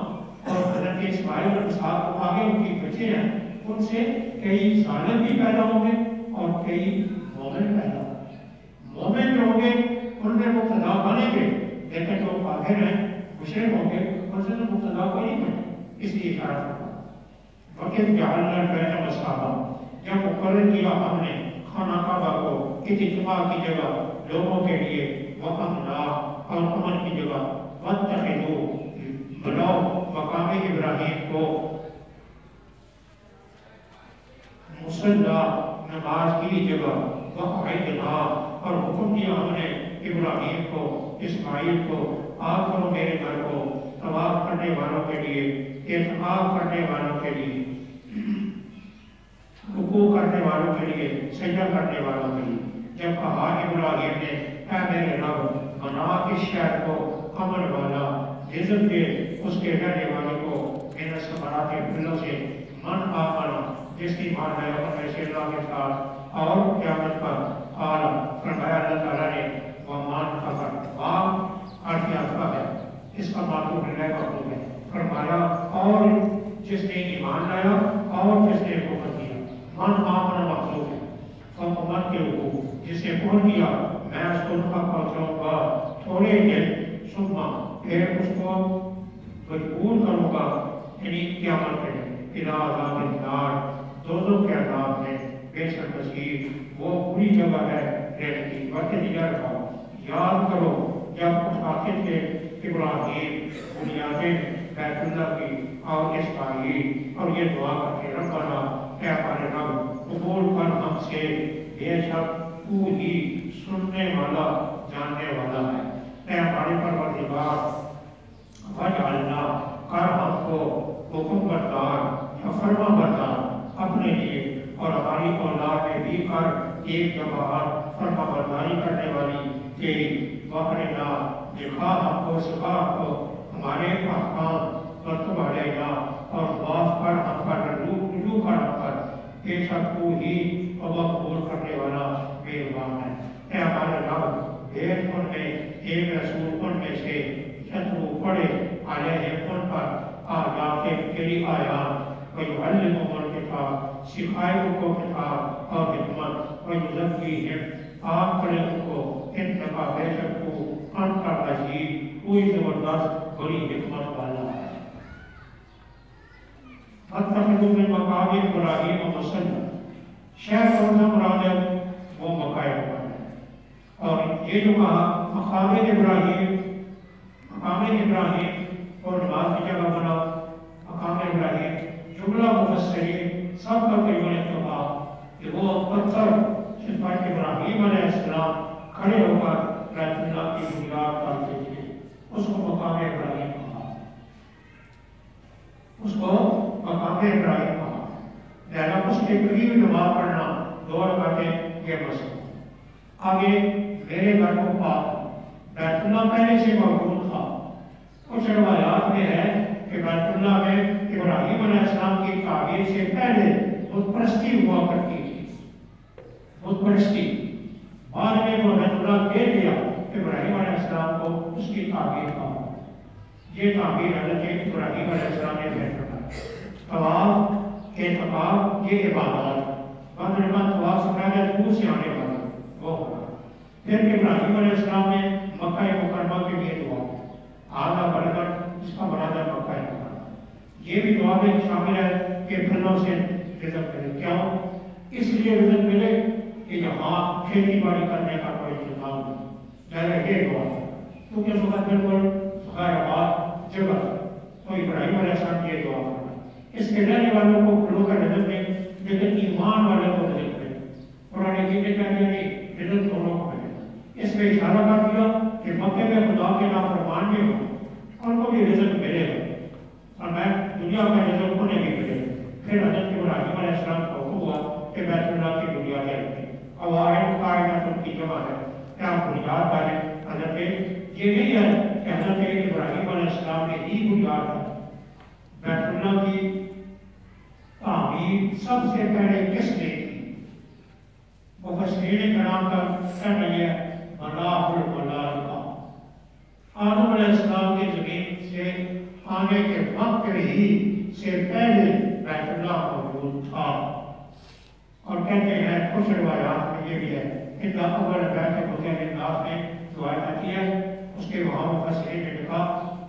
اور حضرت اسماعیل علیہ السلام آگے ان کے بچے ہیں، ان سے کئی ظالم بھی پیدا ہوں گے اور کئی مومن پیدا ہوں گے۔ مومن جو ہوں گے ان میں مقتدا بنیں گے، لیکن جو کافر ہیں، مشرک ہوں گے، ان سے تو مقتدا کو نہیں بنے۔ اس لیے اشارہ کرتا وقت جعلنا البیت مصابا، جب مقرر کیا ہم نے خانہ کعبہ کو اجتماع کی جگہ لوگوں کے لیے، وامنا اور امن کی جگہ، واتخذوا بناؤ مقام ابراہیم کو مصلی نماز کی جگہ وقعدنا، اور حکم دیا ہم نے ابراہیم کو اسماعیل کو، آپ کرو میرے گھر کو طواف کرنے والوں کے لیے، اعتکاف کرنے والوں کے لیے، رکوع کرنے والوں کے لیے، سجدہ کرنے والوں کے لیے۔ جب کہا ابراہیم نے اے میرے رب بنا اس شہر کو امن والا، رزق دے اس کے رہنے والے کو میرے ثمرات پھلوں سے، من آمنا جس کی مان ہے ان میں سے اللہ کے ساتھ، اور قیامت پر قال فرمایا اللہ تعالیٰ نے ومان کفر، باپ عرض آفا ہے، اس کا معطوف اللہ مخلوق ہے، فرمایا اور جس نے ایمان لایا اور جس نے کفر کیا، من آمنا مخلوق ہے، فمن کے حقوق جس نے کفر کیا میں اس کو نفع پہنچاؤں گا تھوڑے دن، ثم پھر اس کو مجبور کروں گا، یعنی قیامت میں الی عذاب النار، دوزخ کے عذاب میں، بے شک مسیح وہ بری جگہ ہے رہنے کی۔ وقت یاد کرو جب اٹھاتے تھے ابراہیم بنیادیں بیت اللہ کی اور اسماعیل، اور یہ دعا کرتے ربنا اے ہمارے رب قبول کر ہم سے، بے شک تو ہی سننے والا جاننے والا ہے۔ اے ہمارے پروردگار وجعلنا، کر ہم کو حکم بردار یا فرما بردار اپنے لیے، اور ہماری اولاد میں بھی کر ایک جماعت فرما برداری کرنے والی تیری، وحرنا دکھا ہم کو، سکھا ہم کو ہمارے احکام وقت علینا، اور معاف کر ہم پر، رجوع کر ہم پر، بے شک تو ہی مقبول کرنے والا مہربان ہے۔ اے ہمارے رب بھیج ان میں ایک رسول ان میں سے یتلو پڑھے علیہم ان پر آیات تیری آیات، ویعلمہم الکتاب سکھائے ان کو کتاب اور حکمت، ویزکیہم آپ کرے ان کو، انکا بے شک تو انت العزیز کوئی زبردست بڑی حکمت والا ہے۔ اتخذوا من مقام ابراہیم مصلی، شہر کون سا مراد ہے؟ وہ مکہ مکرمہ ہے۔ اور یہ جو کہا مقام ابراہیم اور نماز کی جگہ بنا مقام ابراہیم، جملہ مفسرین سب کا تقریباً اتفاق کہ وہ پتھر جس پر ابراہیم علیہ السلام کھڑے ہو کر بیت اللہ کی بنیاد ڈالتے تھے، اس کو مقام ابراہیم کہا، اس کو مقام ابراہیم کہا۔ لہذا اس کے قریب نماز پڑھنا، دو رکعتیں، یہ مسئلہ۔ آگے میرے گھر کو پاک، بیت اللہ پہلے سے موجود تھا۔ کچھ روایات میں ہے کہ بیت اللہ میں ابراہیم علیہ السلام کی تعمیر سے پہلے بت پرستی ہوا کرتی تھی، بت پرستی۔ بعد میں وہ بیت اللہ دے دیا ابراہیم علیہ السلام کو، اس کی تعمیر کا۔ یہ تعمیر حضرت ابراہیم علیہ السلام نے کرنا۔ طواف، اعتکاف، یہ عبادات، بعد میں طواف سے پہلے دور سے آنے والا وہ ہونا۔ پھر ابراہیم علیہ السلام نے مکہ مکرمہ کے لیے دعا، آدھا برگر اس کا برادر مکہ مکرمہ، یہ بھی دعا میں شامل ہے کہ پھلوں سے رزق ملے۔ کیوں؟ اس لیے رزق ملے کہ یہاں کھیتی باڑی کرنے کا کوئی انتظام نہیں، ظاہر یہ دعا ہے کیونکہ اس وقت بالکل غیر آباد جگہ، تو ابراہیم علیہ السلام یہ دعا کرنا۔ اس کے رہنے والوں کو پھلوں کا رزق نہیں، لیکن ایمان والے کو رزق ملے۔ قرآن کی کہتے ہیں کہ رزق دونوں کو ملے۔ اس میں اشارہ کر دیا کہ مکے میں خدا کے نافرمان بھی ہوں، ان کو بھی رزق ملے گا، اور میں دنیا کا رزق انہیں بھی ملے گا۔ پھر حضرت ابراہیم علیہ السلام کو حکم ہوا کہ بیت اللہ کی بنیادیں رکھیں، قواعد کائنات ان کی جمع ہے، کیا بنیاد ڈالیں؟ حضرت یہ نہیں ہے کہ حضرت ابراہیم علیہ السلام نے ہی بنیاد ڈالی۔ بیت اللہ کی تعمیر سب سے پہلے کس نے کی؟ مفسرین کرام کا کہنا یہ ہے بناہ الملائکہ، آدم علیہ السلام کی زمین سے آنے کے وقت ہی سے پہلے بیت اللہ موجود تھا۔ اور کہتے ہیں کچھ روایات میں یہ بھی ہے کہ اول بیت ہوتے الناس میں روایت آتی ہے، اس کے وہاں مفسرین نے لکھا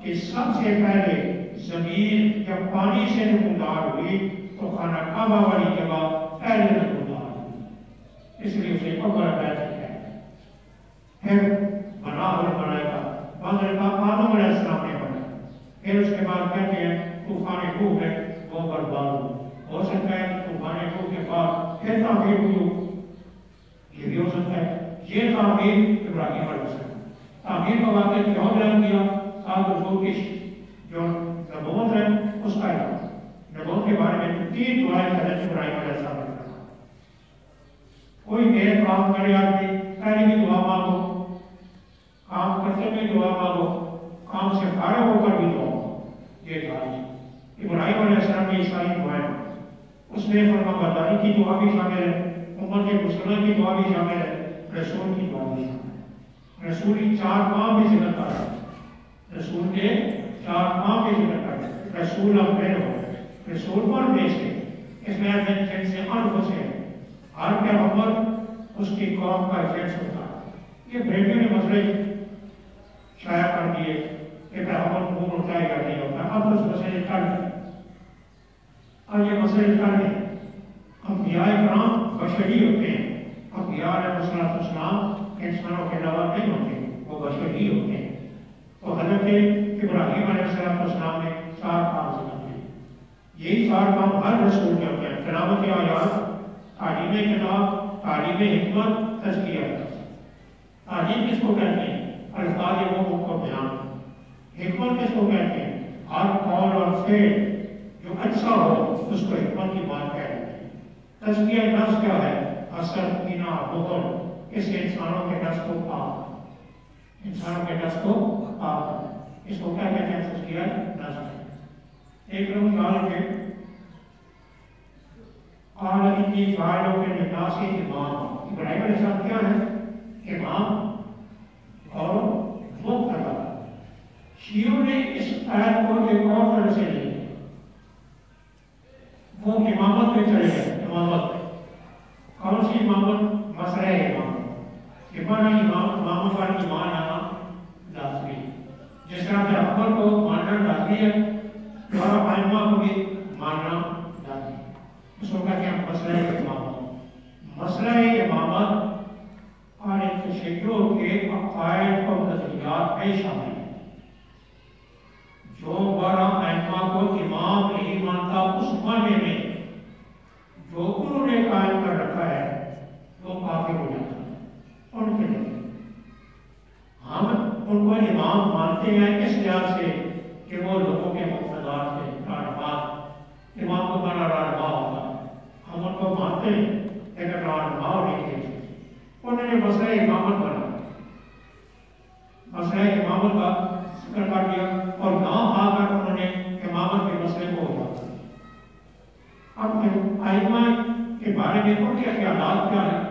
کہ سب سے پہلے زمین جب پانی سے نمودار ہوئی تو خانہ کعبہ والی جگہ پہلے نمودار ہوئی، اس لیے اسے اول بیت کیا ہے۔ پھر بنا الملائکہ، بعض آدم علیہ السلام نے بنا، پھر اس کے بعد بعد کہتے ہیں طوفان کوہ ہے وہ برباد ہو سکتا ہے کہ طوفان کوہ کے بعد پھر تعمیر ہوئی، یہ بھی ہو سکتا ہے۔ یہ تعمیر ابراہیم علیہ السلام تعمیر کا واقعہ کیوں بیان کیا؟ سات رسول کی جو نبوت ہے اس کا اعلان، نبوت کے بارے میں 3 دعائیں حضرت ابراہیم علیہ السلام نے کرا۔ کوئی نیک کام کرے آدمی پہلے بھی دعا مانگو، کام کرتے ہوئے دعا مانگو، کام سے فارغ ہو کر بھی دعا مانگو، یہ دعائیں ابراہیم علیہ السلام نے ساری دعائیں اس میں فرما برداری کی دعا بھی شامل ہے، امت مسلمہ کی دعا بھی شامل ہے، رسول کی دعا بھی شامل ہے۔ رسول کی 4 کام بھی ذکر کر رہا ہے، رسول کے 4 کام بھی ذکر کر رہا ہے۔ رسول امین ہو، رسول پر بھیجتے اس میں جن سے انف سے ہر پیغمبر اس کی قوم کا ایجنٹ ہوتا ہے۔ یہ بریٹوں نے مسئلے شائع کر دیے کہ پیغمبر کو ہوتا ہے یا نہیں ہوتا، اب اس مسئلے کر دیں، اب یہ مسئلے کر دیں۔ انبیاء کرام بشری ہوتے ہیں، انبیاء علیہ السلام انسانوں کے علاوہ نہیں ہوتے، وہ بشری ہوتے ہیں۔ تو حضرت ابراہیم علیہ السلام نے 4 کام ذکر کیے، یہی 4 کام ہر رسول کے ہوتے ہیں: تلاوت آیات، تعلیم کتاب، تعلیم حکمت، تزکیہ۔ تعلیم کس کو کہتے ہیں؟ الفاظ وہ کو بیان۔ حکمت کس کو کہتے ہیں؟ ہر قول اور فعل جو اچھا ہو اس کو حکمت کی بات کہتے ہیں۔ تزکیہ نفس کیا ہے؟ حسد، کینہ، بغض، اس سے انسانوں کے نفس کو پاک، انسانوں کے نفس کو پاک، اس کو کیا کہتے ہیں؟ تزکیہ نفس۔ ایک لوگ قال کے قال انی جاعل للناس اماما، ابراہیم علیہ السلام کیا ہے؟ امام اور مقتدی۔ شیعوں نے اس آیت کو ایک اور طرح سے لیا، وہ امامت میں چلے گئے۔ امامت کون سی امامت؟ مسئلہ امامت، امامت پر ایمان آنا لازمی، جس طرح کہ اکبر کو ماننا لازمی ہے اور ائمہ کو بھی ماننا لازمی، اس کو کہتے ہیں مسئلہ امامت۔ مسئلہ امامت اور تشیع کے عقائد اور نظریات میں شامل ہے۔ جو بڑا ائمہ کو امام نہیں مانتا اس معنی میں جو انہوں نے قائم کر رکھا ہے وہ کافر ہو جاتا ہے ان کے لیے۔ ہم ان کو امام مانتے ہیں اس لحاظ سے کہ وہ لوگوں کے مقتدار سے رہنماء، امام کو بنا رہنما ہوتا ہے، ہم ان کو مانتے ہیں لیکن رہنما نہیں تھے۔ انہوں نے مسئلہ امامت بنا، مسئلہ امامت کا ذکر کر دیا اور نام آ کر انہوں نے امامت کے مسئلے کو اٹھا۔ اب ائمہ کے بارے میں ان کے خیالات کیا ہیں؟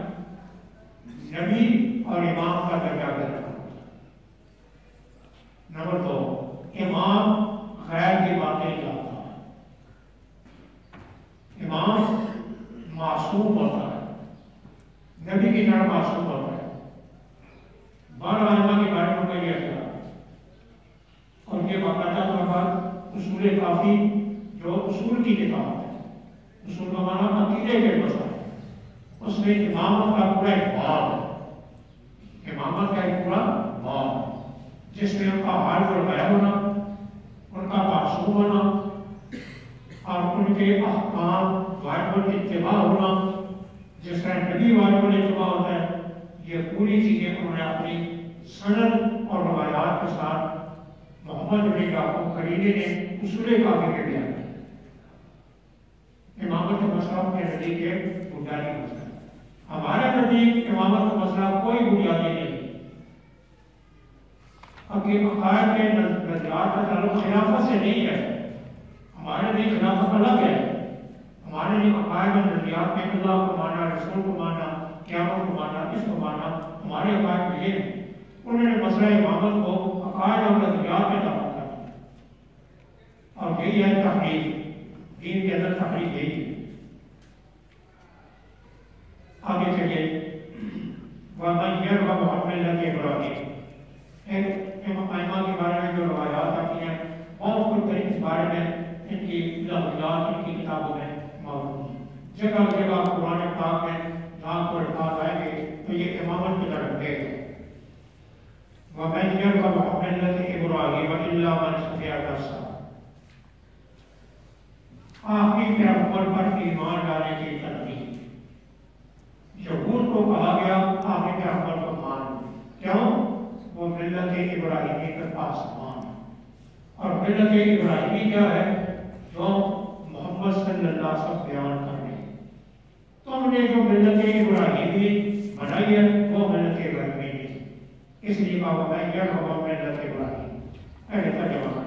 نبی اور امام کا درجہ کیا ہے؟ نمبر 2، امام غیر کی باتیں جانتا ہے، امام معصوم ہوتا ہے، نبی کی طرح معصوم ہوتا ہے۔ 12 ائمہ کے بارے میں کوئی یہ خیال اور یہ باقاعدہ طور پر اصول کافی جو اصول کی کتاب ہے، اصول کا معنی عقیدے کے مسائل ہے، اس میں امامت کا پورا ایک باب ہے، امامت کا ایک پورا باب ہے جس میں ان کا حال و بیان ہونا، ان کا معصوم ہونا اور ان کے احکام واجب اتباع ہونا، جس طرح نبی واجب اتباع ہوتا ہے، یہ پوری چیزیں انہوں نے اپنی سند اور روایات کے ساتھ محمد بن یعقوب خلیلی نے اصول کافی کے بیان کیا۔ امامت کا مسئلہ کے نزدیک ایک بنیادی مسئلہ ہے، ہمارے نزدیک امامت کا مسئلہ کوئی بنیادی نہیں، کیونکہ عقائد کے نظریات کا تعلق خلافت سے نہیں ہے، ہمارے لیے خلافت الگ ہے، ہمارے لیے عقائد اور نظریات میں اللہ کو مانا، رسول کو مانا، قیامت کو مانا، اس کو مانا، ہمارے عقائد میں یہ ہے۔ انہوں نے مسئلہ امامت کو عقائد اور نظریات میں داخل کر دیا اور یہی ہے تحریف، دین کے اندر تحریف یہی ہے۔ آگے چلیے، وَمَنْ يَرْغَبُ عَنْ مِلَّةِ إِبْرَاهِيمَ، ائمہ کے بارے میں جو روایات آتی ہیں بہت کچھ طریق اس بارے میں ان کی لفظات ان کی کتابوں میں موجود ہیں۔ جگہ جگہ قرآن پاک میں جہاں کو الفاظ آئیں گے تو یہ امامت کی طرف گئے ہیں۔ وَمَنْ يَرْغَبُ عَنْ مِلَّةِ إِبْرَاهِيمَ إِلَّا مَنْ سَفِهَ نَفْسَهُ، آخری پیغمبر پر ایمان لانے کی ترغیب. یہود کو کہا گیا آخری پیغمبر کو مان. کیوں؟ وہ ملت ابراہیمی کے پاسبان. اور ملت ابراہیمی کیا ہے؟ جو محمد صلی اللہ علیہ وسلم بیان کر رہے ہیں. تم نے جو ملت ابراہیمی بنائی ہے وہ ملت ابراہیمی نہیں. اس لیے کہا میں ملت ابراہیم. پہلے ترجمہ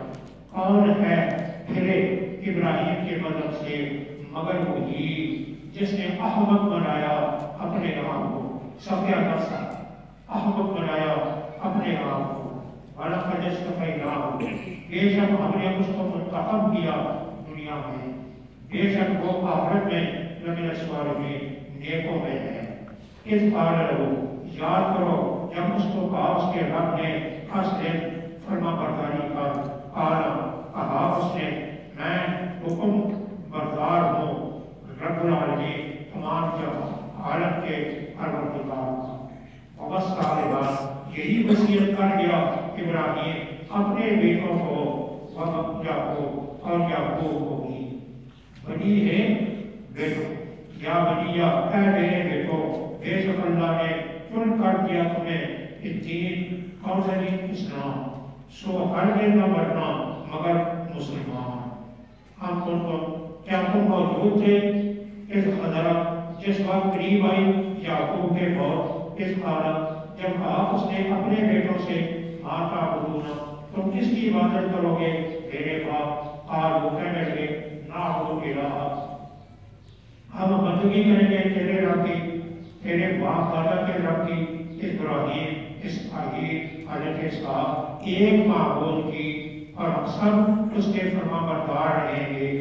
کون ہے پھرے ابراہیم کے مذہب سے مگر وہی جس نے احمق بنایا اپنے آپ کو. سب کیا کر سکتا؟ احمق بنایا اپنے آپ کو. وَلَقَدِ اصْطَفَيْنَاهُ بے شک ہم نے اس کو منتخب کیا دنیا میں. بے شک وہ آخرت میں لمن الصالحین نیکوں میں ہے. اذ قال له یاد کرو جب اس کو کہا اس کے رب نے اسلم فرما برداری کا. قال کہا اس نے میں حکم بردار ہوں رب العالمین تمام عالم کے پروردگار کا. وَوَصَّى بِهَا یہی وصیت کر گیا ابراہیم اپنے بیٹوں کو یعقوب اور یعقوب کو بھی. بنی ہے بیٹو یا بنیا اے میرے بیٹو بے شک اللہ نے چن کر دیا تمہیں دین کون سا دین؟ اسلام. سو ہرگز نہ بننا مگر مسلمان. ہم کیا تم موجود تھے اس حضرت جس وقت قریب آئی یعقوب کے موت؟ اس حالت جب کہا اس نے اپنے بیٹوں سے ماں تعبدون تم کس کی عبادت کرو گے میرے باپ؟ قالوا کہنے لگے نعبد الہ ہم بندگی کریں گے تیرے رب کی تیرے باپ دادا کے رب کی ابراہیم اسماعیل علیہ السلام ایک معبود کی اور ہم سب اس کے فرما بردار رہیں گے.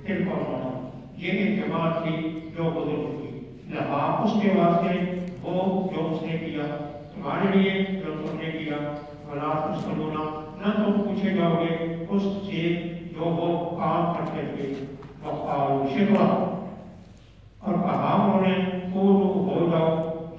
پھر کون یہ ایک جماعت تھی جو بزرگ تھی. لہٰذا اس کے واسطے وہ جو اس نے کیا تمہارے لیے جو تم نے کیا ولا تسألون نہ تم پوچھے جاؤ گے اس سے جو وہ کام کرتے تھے. وقالوا شبرا اور کہا انہوں نے قولوا ہو جاؤ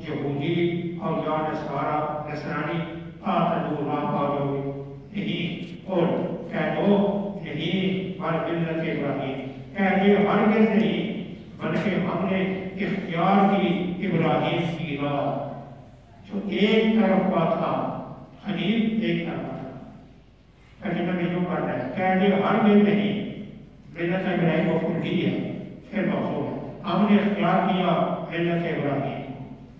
یہودی اور یا نصرانی تعتدوا نہ پاؤ گے. نہیں اور کہہ دو نہیں بل ملت ابراہیم کہہ دے ہرگز نہیں بلکہ ہم نے اختیار کی ابراہیم کی راہ جو ایک طرف کا تھا. حنیف ایک طرف کا تھا. ترجمہ میں جو کر رہا ہے کہہ دے ہرگز نہیں ملت ابراہیم کو کھلی ہے. پھر موضوع ہے ہم نے اختیار کیا ملت ابراہیم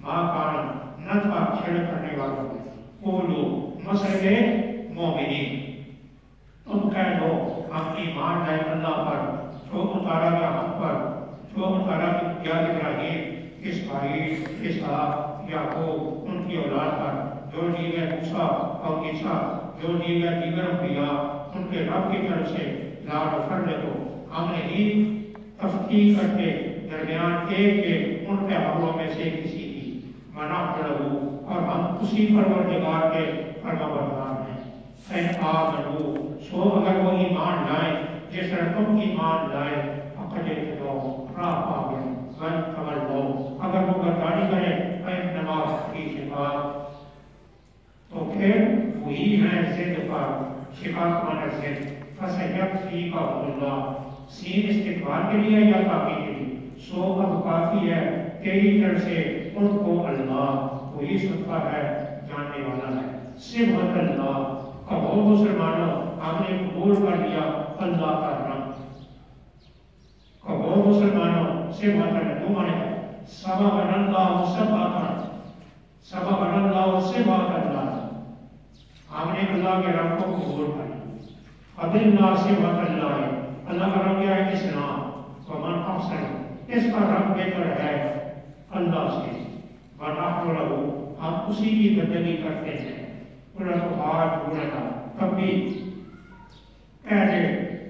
ماں کان نہ تھا چھڑ کرنے والوں میں. قولوا مسئلے مومنین تم کہہ دو ہم ایمان لائے اللہ پر جو اتارا گیا ہم پر جو اتارا گیا ابراہیم اسماعیل اسحاق یعقوب ان کی اولاد پر جو دی گئے موسیٰ اور عیسیٰ جو دی گئے دیگر انبیاء ان کے رب کی طرف سے لا نفرق ہم نہیں تفریق کرتے درمیان ایک کے ان کے حملوں میں سے کسی کی. ونحن اور ہم اسی پروردگار کے فرما بردار ہیں. اے آمنو سو اگر وہ ایمان لائیں جس طرح تم ایمان لائے فقد اہتدوا راہ پا گئے. وَإِن تَوَلَّوْا اگر وہ گردانی کرے فَإِنَّمَا فِي شِقَاقٍ تو پھر وہی ہے ضد پر. شقاق مانا ضد. فَسَيَكْفِيكَهُمُ اللَّهُ سین استقبال کے لیے یا کافی کے لیے؟ سو اب کافی ہے تیری طرف سے ان کو اللہ وہی سنتا ہے جاننے والا ہے. صبغۃ اللہ کہو مسلمانوں ہم نے قبول کر لیا اللہ کا رنگ. کہو مسلمانوں صبغۃ اللہ دو معنی ہے. سبغ اللہ صبغۃ سبغ اللہ صبغۃ اللہ ہم نے اللہ کے رنگ کو قبول کر لیا. فَبِاللَّهِ صبغۃ اللہ اللہ کا رنگ کیا ہے؟ اسلام. ومن احسن اس کا رنگ بہتر ہے اللہ سے. وَنَحْنُ لَهُ ہم اسی کی بندگی کرتے ہیں. تب بھی کہہ دے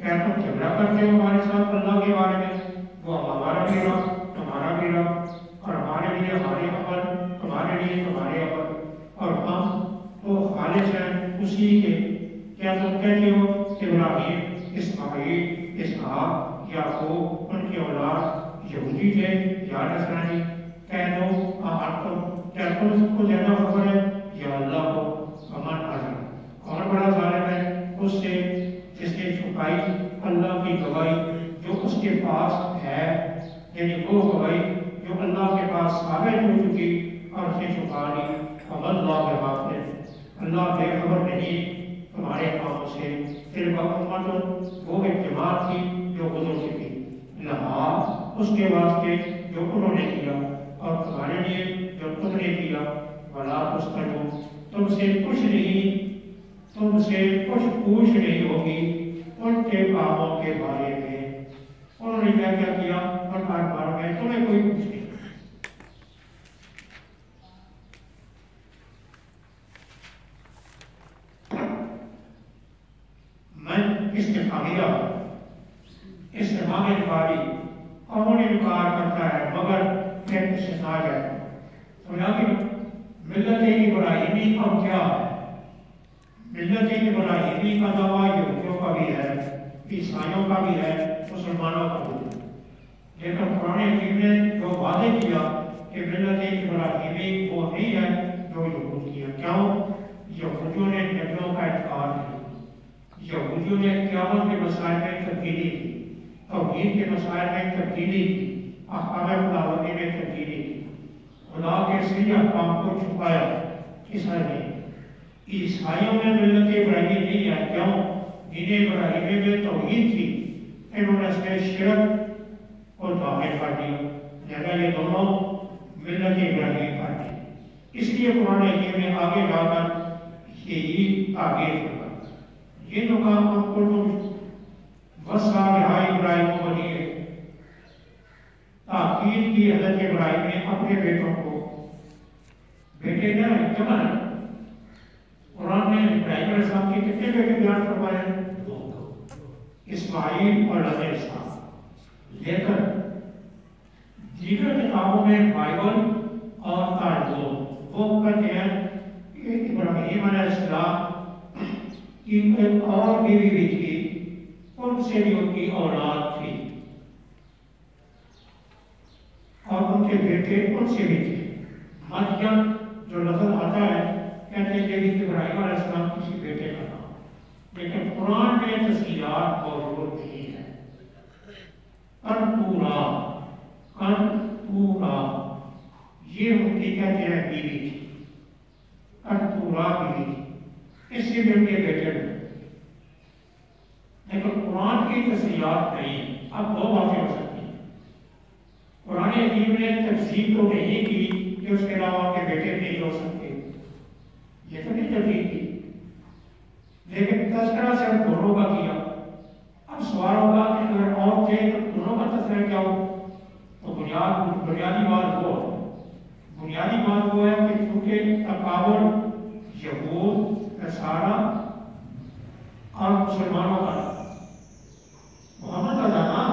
کیا تم جھگڑا کرتے ہو ہمارے ساتھ اللہ کے بارے میں؟ وہ ہمارا بھی رب تمہارا بھی رب اور ہمارے لیے ہمارے عمل تمہارے لیے تمہارے عمل اور ہم تو خالص ہیں اسی کے. کیا تم کہتے ہو ابراہیم اسماعیل اسحاق یعقوب ان کی اولاد یہودی تھے یا نصرانی؟ کہہ دو کیا تم کو زیادہ خبر ہے یا اللہ کو؟ ومن اظلم کون بڑا ظالم ہے اس سے جس نے چھپائی اللہ کی گواہی جو اس کے پاس ہے، یعنی وہ گواہی جو اللہ کے پاس ثابت ہو چکی اور اسے چھپا لی، اللہ کے غافل، اللہ بے خبر نہیں تمہارے کاموں سے۔ پھر وہ اجتماع تھی جو گزر چکی، لہا اس کے واسطے جو انہوں نے کیا اور تمہارے لیے جو تم نے کیا، ولا تستجو، تم سے کچھ پوچھ نہیں ہوگی ان کے کاموں کے بارے میں، انہوں نے کیا کیا کیا اور کاروبار میں تمہیں کوئی پوچھ نہیں۔ استفامی انکاری قوم انکار کرتا ہے مگر پھر اسے نہ جائے۔ تو یہاں کی ملت ابراہیمی اب کیا ہے؟ ملت ابراہیمی کا دعویٰ یہودیوں کا بھی ہے، عیسائیوں کا بھی ہے، مسلمانوں کا بھی ہے، لیکن قرآن حکیم نے جو وعدے کیا کہ ملت ابراہیمی وہ نہیں ہے جو یہود کیا۔ کیوں؟ یہودیوں نے نبیوں کا انکار کیا، یہودیوں نے قیامت کے مسائل میں تبدیلی کی، توحید کے مسائل میں تبدیلی کی، احکام خداوندی میں تبدیلی کی، خدا کے صحیح احکام کو چھپایا۔ عیسائی نے، عیسائیوں میں ملت ابراہیمی نہیں ہے، کیوں؟ دین ابراہیمی میں توحید تھی، انہوں نے اس میں شرک کو داخل کر دیا، لہذا یہ دونوں ملت ابراہیمی پر تھے۔ اس لیے قرآن حکیم میں آگے جا کر یہی آگے ہوگا، یہ تو کام ہم کو وسا رہائی ابراہیم کو بنی ہے۔ تاکید کی حضرت ابراہیم نے اپنے بیٹوں کو، بیٹے کیا ہے جمع ہے، قرآن نے ابراہیم علیہ السلام کے کتنے بیٹے بیان فرمائے ہیں؟ اسماعیل اور حضرت اسحاق۔ لیکن دیگر کتابوں میں بائبل اور تالمود وہ کہتے ہیں کہ ابراہیم علیہ السلام کی ایک اور بیوی بھی تھی، ان سے بھی ان کی اولاد تھی اور ان کے بیٹے ان سے بھی تھے۔ مریم جو لفظ آتا ہے کہتے ہیں کہ ابراہیم علیہ السلام کسی بیٹے کا نام، لیکن قرآن میں تفصیلات موجود نہیں ہے۔ کنتورا یہ ان کی کہتے ہیں بیوی تھی، کنتورا بیوی تھی، اس سے بھی ان کے بیٹے ہوئے، لیکن قرآن کی تفصیلات نہیں۔ اب دو باتیں ہو سکتی ہیں، قرآن حکیم نے تفصیل تو نہیں کی کہ اس کے علاوہ کے بیٹے نہیں ہو سکتے، یہ تو نہیں تفصیل کی، لیکن تذکرہ سے ہم دونوں کا کیا۔ اب سوال ہوگا کہ اگر اور تھے تو دونوں کا تذکرہ کیا ہو؟ تو بنیادی بات وہ ہے کہ چونکہ تقابل یہود، نصارہ اور مسلمانوں کا، محمد کا جانا،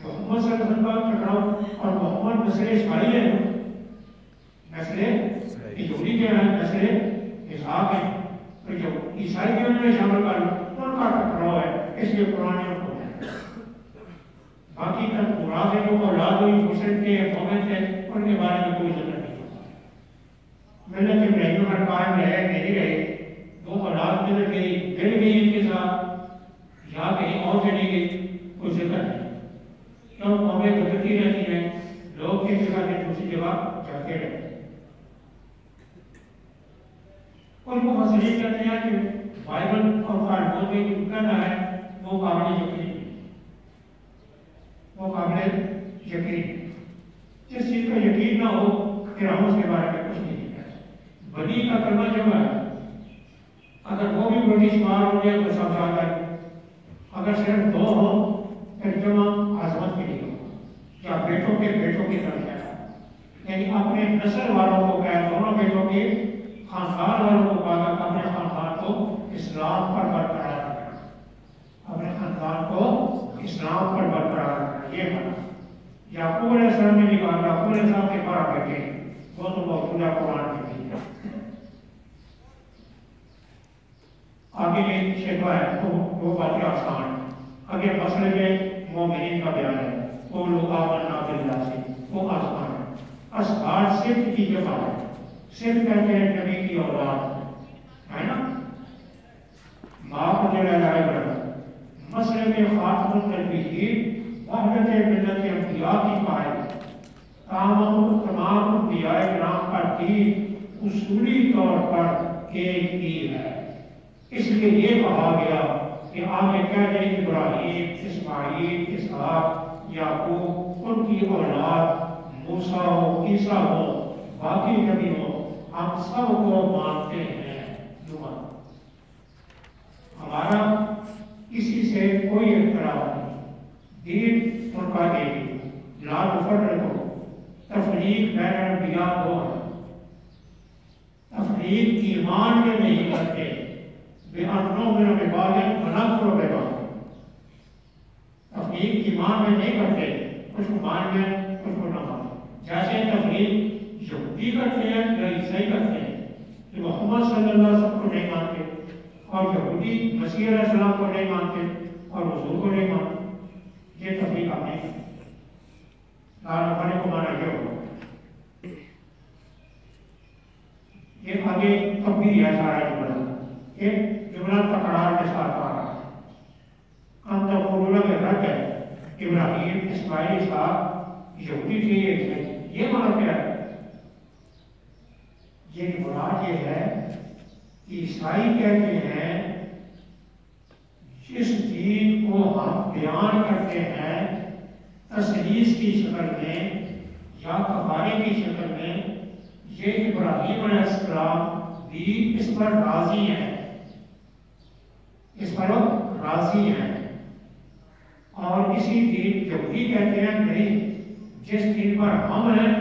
محمد صلی اللہ علیہ وسلم کا ٹکراؤ، اور محمد نسل اسماعیل ہے، نسل یہودی جو ہے نسل اسحاق ہے، تو جو عیسائی بھی ان میں شامل کر ان کا ٹکراؤ ہے، اس لیے قرآن نے ان کو ہے۔ باقی تک قرآن سے جو اولاد ہوئی مسلم کے مومن تھے ان کے بارے میں کوئی ذکر نہیں ہوتا۔ ملت ابراہیم پر قائم رہے نہیں رہے، وہ اولاد مل گئی ان کے ساتھ یا کہیں اور چلی گئی، کوئی ذکر نہیں۔ کیوں؟ قومیں بدلتی رہتی ہیں، لوگ ایک جگہ سے دوسری جگہ جاتے رہتے ہیں۔ اور وہ مفسرین کہتے ہیں کہ بائبل اور تالمود میں جو کہنا ہے وہ قابل یقین ہے، وہ قابل یقین، جس چیز کا یقین نہ ہو پھر ہم اس کے بارے میں کچھ نہیں کہتے۔ بنی کا کلمہ جمع ہے، اگر وہ بھی بڑی شمار ہو جائے تو سب آ جائے، اگر صرف دو ہو پھر جمع عظمت کے لیے ہو، یا بیٹوں کے طرف ہے، یعنی اپنے نسل والوں کو کہہ، دونوں بیٹوں کے خاندان والوں کو کہا، اپنے خاندان کو اسلام پر برقرار رکھنا، اپنے خاندان کو اسلام پر برقرار رکھنا، یہ مانا۔ یعقوب علیہ السلام نے بھی کہا، یعقوب علیہ السلام کے 12 بیٹے، وہ تو موجودہ قرآن میں بھی ہے۔ آگے یہ شکوہ ہے تو وہ باتیں آسان ہیں، آگے مسئلے میں مومنین کا بیان ہے، وہ لوگ آمنا باللہ سے، وہ آسان ہے۔ اسباط صرف کی جمع ہے، صرف کہتے ہیں نبی کی اولاد ہے نا، ماں کو جو لائے بڑھا۔ مسئلے میں خاتم النبیین وحدت ملت انبیاء کی قائل تمام انبیاء کرام کا دین اصولی طور پر ایک ہی ہے۔ اس لیے یہ کہا گیا کہ آگے کہہ دیں ابراہیم، اسماعیل، اسحاق، یعقوب، ان کی اولاد موسیٰ ہو، عیسیٰ ہو، باقی نبی ہو، ہم سب کو مانتے ہیں۔ ہمارا کسی سے کوئی اختلاف نہیں، دین ان کا ایک ہی، لا نفرق تفریق بین الانبیاء دو ہے، تفریق ایمان میں نہیں کرتے، بِأَنُّؤْمِنَ بِبَعْضٍ وَنَكْفُرُ بِبَعْضٍ، تفریق ایمان میں نہیں کرتے، کچھ کو مان لیں کچھ کو نہ مان لیں۔ جیسے تفریق یہودی کرتے ہیں یا عیسائی کرتے ہیں کہ محمد صلی اللہ علیہ وسلم کو نہیں مانتے، اور یہودی مسیح علیہ السلام کو نہیں مانتے اور حضور کو نہیں مانتے، یہ تفریق آپ نہیں کرتے۔ لا نفرق کو مانا یہ ہوگا، یہ آگے کب بھی ہے سارا جملہ، ایک جملہ تکرار کے ساتھ آ رہا ہے۔ ان تقولون کے رد ہے ابراہیم، اسماعیل، اسحاق یہودی تھے، یہ مانا کیا ہے؟ یہ مراد یہ ہے کہ عیسائی کہتے ہیں جس دین کو ہم بیان کرتے ہیں تثلیث کی شکل میں یا کفارے کی شکل میں، یہ ابراہیم علیہ السلام بھی اس پر راضی ہیں، اس پر راضی ہیں، اور اسی دین یہودی کہتے ہیں نہیں، جس دین پر ہم ہیں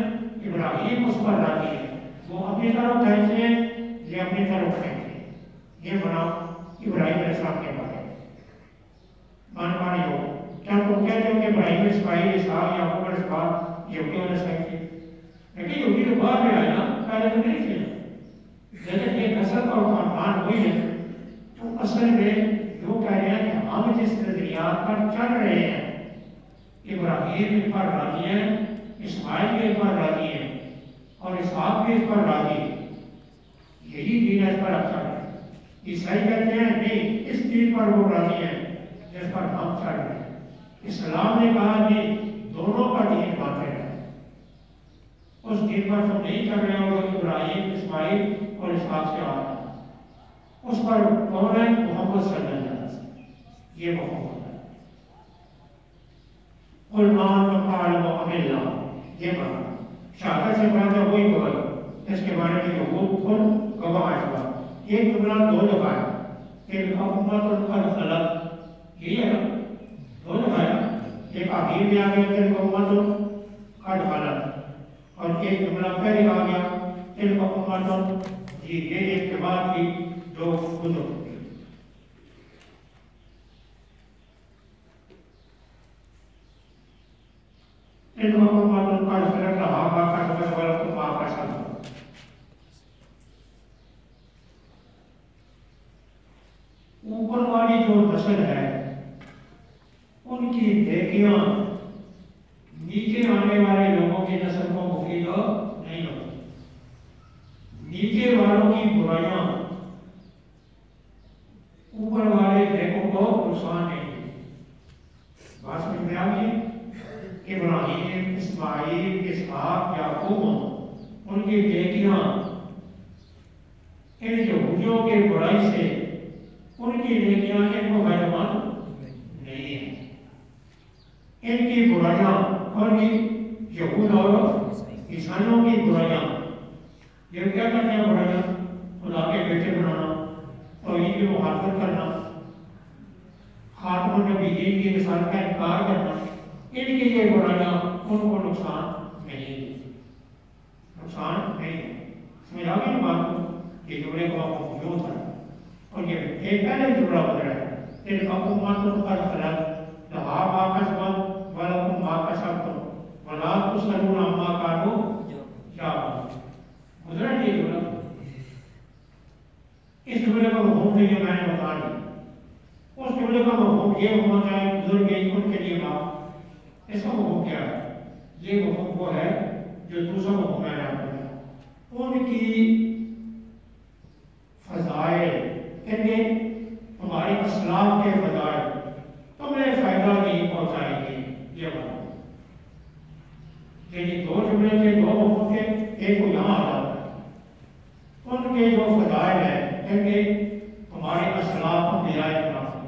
ابراہیم اس پر راضی ہے، وہ اپنی طرف کہتے ہیں یہ اپنی طرف کہتے ہیں۔ یہ بنا ابراہیم علیہ السلام کے بارے میں مانی ہو، کیا تم کہتے ہو کہ ابراہیم، اسماعیل، اسحاق، یعقوب علیہ السلام یہودی ہونے چاہیے؟ لیکن یہودی تو بعد میں آئے نا، پہلے تو نہیں تھے۔ لیکن یہ نسل اور خاندان ہوئی ہے، تو اصل میں جو کہہ رہے ہیں کہ ہم جس نظریات پر چل رہے ہیں، ابراہیم اس پر راضی ہیں، اسماعیل بھی اس پر راضی ہیں، اور اسحاق بھی اس پر راضی ہے، یہی دین ہے، اس پر اچھا ہے۔ عیسائی کہتے ہیں نہیں، اس دین پر وہ راضی ہیں جس پر ہم چل رہے ہیں۔ اسلام نے کہا نہیں، دونوں کا دین باطل ہے، اس دین پر تم نہیں چل رہے ہو جو ابراہیم، اسماعیل اور اسحاق سے آ رہا ہے، اس پر کون ہے؟ محمد صلی اللہ علیہ وسلم، یہ محمد ہے۔ قُلْ مَا نُقَالُ وَأَمِلَّهُ، یہ بات شہادت سے بات ہے وہی گواہ، اس کے بارے میں یہود خود گواہ ہے۔ ایک جملہ دو دفعہ ہے، ایک امت قد خلت، یہی ہے نا، دو دفعہ ہے، ایک آخر میں آ گیا تلک امت قد خلت، اور ایک جملہ پہلے آ گیا تلک امت، جی یہ ایک کے بعد کی جو گزر چکی۔ تلک امت قد خلت لہا ما کسبت ولکم ما کسبتم۔ اوپر والی جو نسل ہے ان کی نیکیاں نیچے آنے والے لوگوں کی نسل کو مفید نہیں ہوتی، نیچے والوں کی برائیاں اوپر والے نیکوں کو نقصان نہیں ہوتی۔ بات سمجھ میں آ گئی؟ ابراہیم، اسماعیل، اسحاق، یعقوب، ان کی نیکیاں ان یہودیوں کے برائی سے ان کی نیکیاں ان کو فائدہ مند نہیں ہیں، ان کی برائیاں اور بھی یہود اور عیسائیوں کی برائیاں، یہ کیا کرتے ہیں برائیاں؟ خدا کے بیٹے بنانا، توحید کی مخالفت کرنا، خاتم النبیین کی رسالت کا انکار کرنا، ان کی یہ برائیاں ان کو نقصان نہیں، نقصان نہیں۔ سمجھ آ گئی بات کو؟ یہ جملے کو آپ کو یوں تھا، اور یہ ایک پہلے جملہ بدلا ہے، تلک امت قد خلت لہا ما کسبت ولکم ما کسبتم ولا تسألون عما كانوا يعملون۔ گزرا یہ جملہ، اس جملے کا مفہوم نہیں ہے، میں نے بتا دیا۔ اس جملے کا مفہوم یہ ہونا چاہے بزرگ ان کے لیے بات، اس کا مفہوم کیا ہے؟ یہ مفہوم وہ ہے جو دوسرا مفہوم میں نے آپ کو دیا، ان کی فضائل، تمہارے اسلاف کے فضائل تمہیں فائدہ نہیں پہنچائیں گے، یہ ان کے جو فضائل ہیں کہ تمہارے اسلاف انبیاء کرام سے،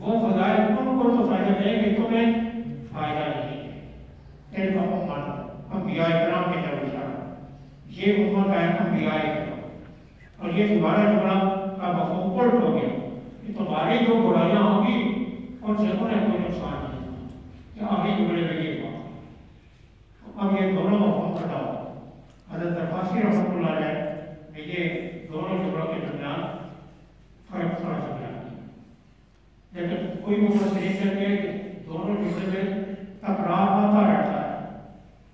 وہ فضائل ان کو تو فائدہ دے کہ تمہیں فائدہ نہیں ہے۔ تیرے کا امت انبیاء کرام کے طرف اشارہ، یہ امت ہے انبیاء کرام، اور یہ دوبارہ جملہ کا مفہوم الٹ ہو گیا کہ تمہاری جو برائیاں ہوں گی ان سے انہیں کوئی نقصان نہیں، کہ آگے جملے میں یہ بات۔ اب یہ دونوں مفہوم بتاؤ، حضرت عباسی رحمۃ اللہ علیہ نے یہ دونوں جملوں کے درمیان فرق تھوڑا سا بیان کیا، لیکن کوئی مفسرین کہتے ہیں کہ دونوں جملے میں تکرار ہوتا رہتا ہے،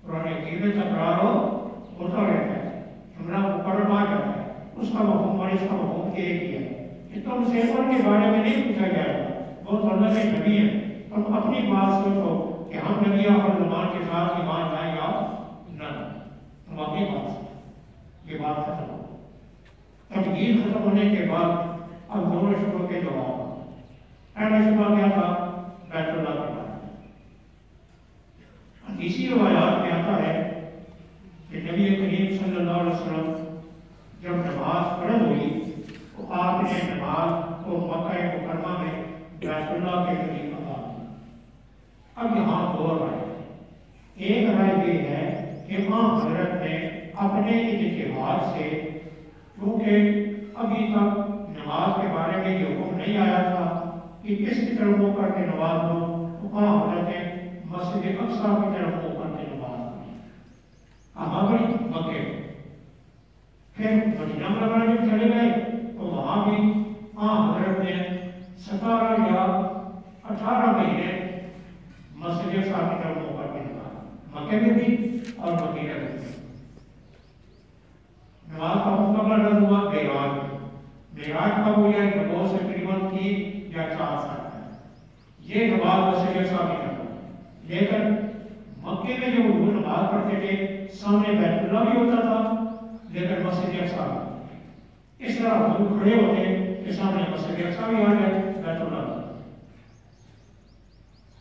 قرآن حکیم میں تکرار ہوتا رہتا ہے، جملہ مکرر آ جاتا ہے، اس کا مفہوم اور اس کا مفہوم ایک ہی ہے کہ تم سے ان کے بارے میں نہیں پوچھا جائے گا، وہ تو اللہ کے نبی ہیں، تم اپنی بات سوچو کہ ہم نبی اور زمان کے ساتھ ایمان لائیں یا نہ، تم اپنی بات سوچو۔ یہ بات ختم ہو، تبدیل ختم ہونے کے بعد اب دونوں شبوں کے جواب۔ پہلا شبہ کیا تھا؟ بیت اللہ کے بارے میں۔ حدیثی روایات میں آتا ہے کہ نبی کریم صلی اللہ علیہ وسلم جب نماز فرض ہوئی تو آپ نے نماز کو مکہ مکرمہ میں بیت اللہ کے قریب ادا کی۔ اب یہاں دو رائے ہیں، ایک رائے یہ ہے کہ حضرت نے اپنے اجتہاد سے، کیونکہ ابھی تک نماز کے بارے میں یہ حکم نہیں آیا تھا کہ کس کی طرف منہ کر کے نماز ہو، تو حضرت نے مسجد اقصیٰ کی طرف منہ کر کے نماز پڑھی۔ کہاں گئی؟ مکے۔ پھر مدینہ منورہ جب چلے گئے تو وہاں بھی حضرت نے 17 یا 18 مہینے مسجد اقصیٰ کی طرف منہ کر کے نماز، مکے میں بھی اور مدینہ میں بھی۔ نماز کا مکمل رد ہوا معراج میں۔ معراج کب ہوا؟ نبوت سے تقریباً 3 یا 4 سال ہے۔ یہ نماز مسجد اقصیٰ کی طرف، لیکن مکے میں جو وہ نماز پڑھتے تھے سامنے بیت اللہ بھی ہوتا تھا لیکن مسجد اقصیٰ بھی، اس طرح حضور کھڑے ہوتے کہ سامنے مسجد اقصیٰ بھی آ جائے، بیت اللہ بھی،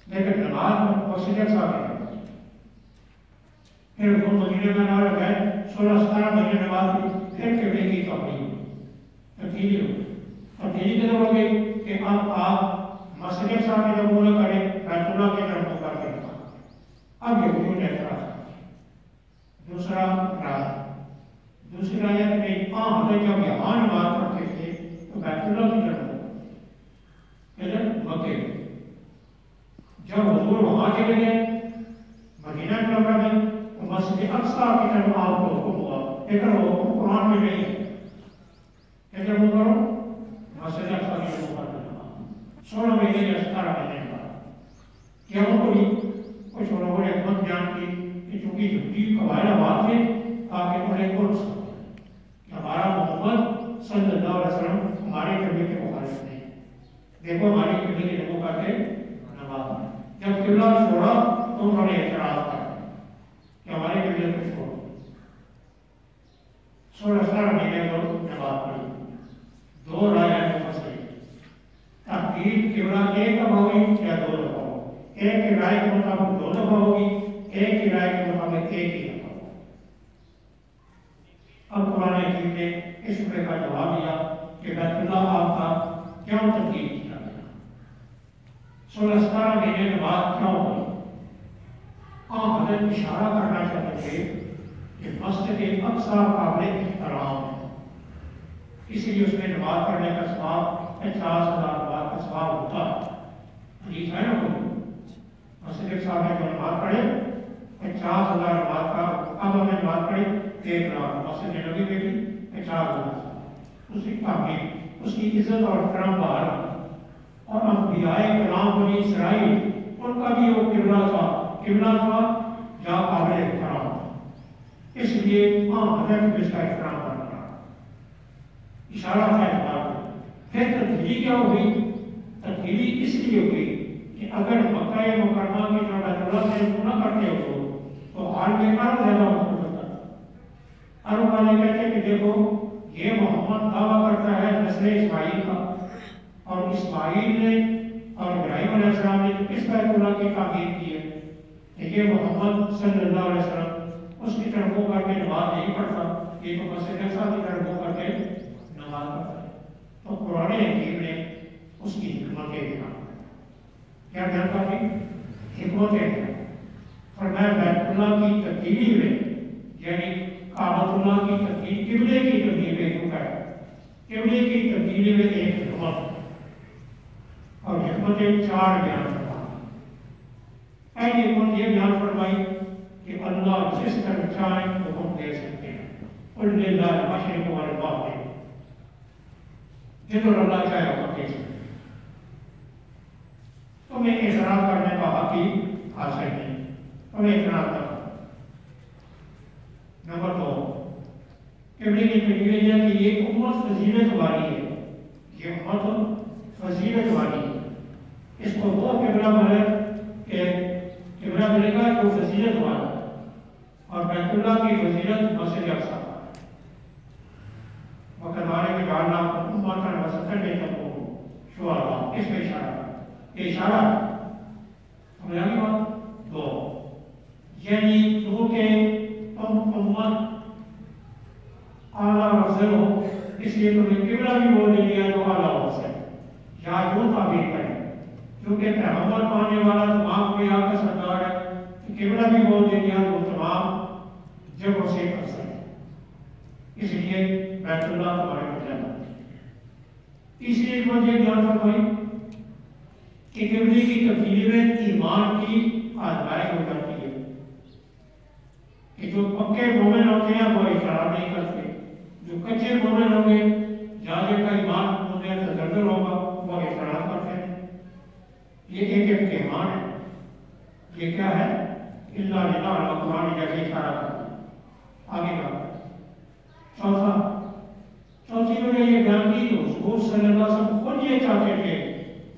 لیکن نماز مسجد اقصیٰ کی طرف۔ پھر وہ مدینہ میں نہ گئے، 16-17 مہینے نماز کی، پھر قبلے کی تبدیلی ہوئی۔ تبدیلی کدھر ہو گئی کہ اب آپ مسجد اقصیٰ کی طرف منہ کریں، بیت اللہ کی طرف منہ کر کے نماز۔ اب یہ وجود اعتراض۔ دوسری آیت میں حضرت جب یہاں نماز پڑھتے تھے تو بیت اللہ کی طرف لیکن مکے جب حضور وہاں چلے گئے مدینہ منورہ میں تو مسجد اقصیٰ کی طرف آپ کو حکم ہوا، لیکن وہ حکم قرآن میں نہیں ہے۔ کیسے وہ کرو؟ مسجد اقصیٰ کی طرف کر دینا 16 مہینے یا 17 مہینے بعد۔ کیا وہ کچھ لوگوں نے حکمت بیان کی کہ چونکہ جھوٹی قبائل آباد تھے تاکہ انہیں کو نقصان کہ ہمارا محمد صلی اللہ علیہ وسلم ہمارے قبلے کے مخالف نہیں، دیکھو ہماری قبلے کی نمو کر کے نماز۔ جب قبلہ چھوڑا تو انہوں نے اعتراض کیا کہ ہمارے قبلے کو چھوڑو۔ 16-17 مہینے کو نماز پڑھی۔ دو رائے مفسرین، تحقیق قبلہ ایک دفعہ ہوگی یا 2 دفعہ ہوگی، ایک کی رائے کے مطابق 2 دفعہ ہوگی، ایک کی رائے کے مطابق ایک ہی دفعہ ہوگی۔ اب قرآن حکیم نے اس شبے کا جواب دیا کہ بیت اللہ آپ کا کیوں تبدیل کیا گیا، 16-17 مہینے کے بعد کیوں ہوئی؟ حضرت اشارہ کرنا چاہتے تھے کہ مسجد اقصیٰ قابل احترام ہے، اسی لیے اس میں نماز پڑھنے کا ثواب 50,000 نماز کا ثواب ہوتا ہے۔ حدیث ہے نا کوئی مسجد اقصیٰ میں جو نماز پڑھے 50,000 نماز کا، اب ہمیں نماز پڑھی 1 لاکھ، مسجد نبی میں بھی 50,000، اس کی تعمیر، اس کی عزت اور احترام بحال۔ اور انبیاء کرام بنی اسرائیل ان کا بھی وہ قبلہ تھا یا قابل احترام، اس لیے حضرت اس کا احترام کرنا اشارہ ہے اس بات میں۔ پھر تبدیلی کیا ہوئی؟ تبدیلی اس لیے ہوئی کہ اگر مکہ مکرمہ کی جو بیت اللہ سے نہ کرتے ہو تو حال میں اور زیادہ مشکل ہوتا ہے۔ عرب والے کہتے ہیں کہ دیکھو یہ محمد دعویٰ کرتا ہے نسل اسماعیل کا، اور اسماعیل نے اور ابراہیم علیہ السلام نے اس بیت اللہ کی تعمیر کی ہے، لیکن محمد صلی اللہ علیہ وسلم اس کی طرف منہ کر کے نماز نہیں پڑھتا، یہ تو مسجد اقصیٰ کی طرف منہ کر استعمال کرتا ہے. تو قرآن حکیم نے اس کی حکمتیں بیان کیا بیان کرتی حکمتیں بیان فرمایا بیت اللہ کی تبدیلی میں یعنی کعبۃ اللہ کی تبدیلی قبلے کی تبدیلی میں کیوں ہے قبلے کی تبدیلی میں ایک حکمت اور حکمتیں 4 بیان فرمائی. پہلی حکمت یہ بیان فرمائی کہ اللہ جس طرح چاہیں حکم دے سکتے ہیں. قل للہ المشرق والمغرب جدھر اللہ چاہے حکم دے سکتے ہیں. تمہیں اعتراض کرنے کا حق ہی حاصل نہیں. تمہیں اعتراض کرنا. نمبر 2 قبلے کی تبدیلی ہے کہ یہ امت فضیلت والی ہے. یہ امت فضیلت والی ہے. اس کو وہ قبلہ بنے کہ قبلہ بنے گا جو فضیلت والا ہے اور بیت اللہ کی فضیلت مسجد اقصی وکذالک جعلناکم امة وسطا لتکونوا شہداء. اس میں اشارہ یہ اشارہ سمجھ آ گئی بات. 2 یعنی کیونکہ تم امت اعلیٰ افضل ہو اس لیے تمہیں قبلہ بھی بول دیا جو اعلیٰ افضل یا جو تعبیر کریں کیونکہ پیغمبر پانے والا تمام انبیاء کا سردار ہے تو قبلہ بھی بول دیا جو تمام جگہوں سے افضل ہے. اس لیے بیت اللہ تمہارے کو جانا. تیسری حکمت یہ بیان فرمائی کہ قبلے کی تبدیلی میں ایمان کی آزمائش ہو جاتی ہے کہ جو پکے مومن ہوتے ہیں وہ اقرار نہیں کرتے. جو کچے مومن ہوں گے جہاں جن کا ایمان انہیں تجربہ ہوگا وہ اقرار کرتے ہیں. یہ ایک امتحان ہے. یہ کیا ہے اللہ للہ قرآن جیسے اشارہ کرتا ہے. آگے کا چوتھی وجہ یہ بیان کی تو حضور صلی اللہ علیہ وسلم خود یہ چاہتے تھے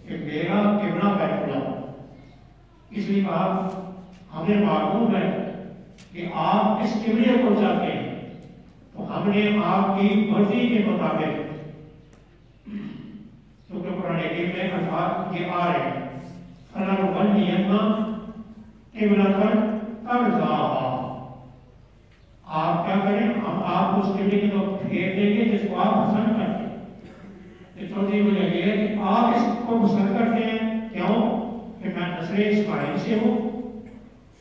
کہ میرا قبلہ بیت اللہ ہو. اس لیے آپ ہمیں معلوم ہے کہ آپ اس قبلے کو چاہتے ہیں تو ہم نے آپ کی مرضی کے مطابق کیونکہ قرآن حکیم میں الفاظ یہ آ رہے ہیں آپ کیا کریں ہم آپ اس قبلے کی طرف پھیر دیں گے جس کو آپ پسند کرتے ہیں. چوتھی وجہ یہ ہے کہ آپ اس کو پسند کرتے ہیں کیوں کہ میں نسل اسماعیل سے ہوں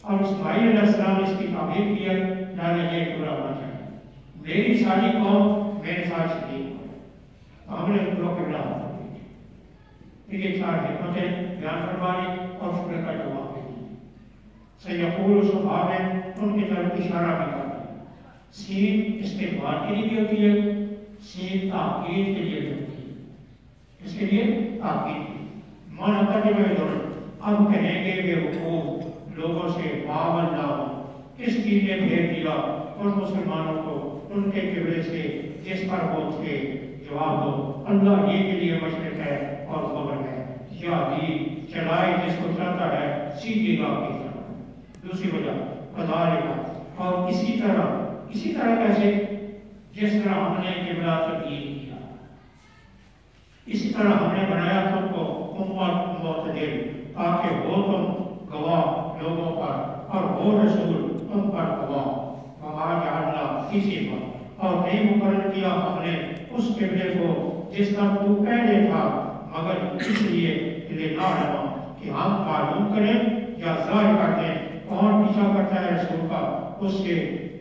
اور اسماعیل علیہ السلام اس کی تعبیر کیا لہٰذا یہ قبلہ ہونا چاہیے. میری ساری قوم میرے ساتھ شریک ہو ہم نے دو قبلہ ہونا چاہیے. ٹھیک ہے 4 حکمتیں بیان فرمانی اور شکر کا جواب دیں. سیقول صحابہ میں ان کی طرف اشارہ بھی کرتے ہیں. سین استقبال کے لیے بھی ہوتی ہے. سین تاکید کے لیے بھی ہوتی ہے. اس کے لیے تاکید مانا ترجمہ اب کہیں گے کہ حقوق لوگوں سے پابندہ کس چیز نے بھیج دیا ان مسلمانوں کو ان کے قبلے سے جس پر وہ تھے. جواب دو اللہ یہ کے لیے مشرق ہے اور خبر ہے یا بھی چلائے جس کو چاہتا ہے سیدھی راہ کی طرف. دوسری وجہ کذالک اور اسی طرح کیسے جس طرح ہم نے قبلہ تبدیل کیا اسی طرح ہم نے بنایا تم کو امت معتدل تاکہ ہو تم گواہ لوگوں پر اور ہو رسول تم پر گواہ. وما جعلنا کسی پر اور نہیں مقرر کیا ہم نے اس قبلے کو جس طرح تو پہلے تھا مگر اس لیے لنعلم کہ ہم معلوم کریں یا ظاہر کر دیں کون پیچھا کرتا ہے رسول کا اس سے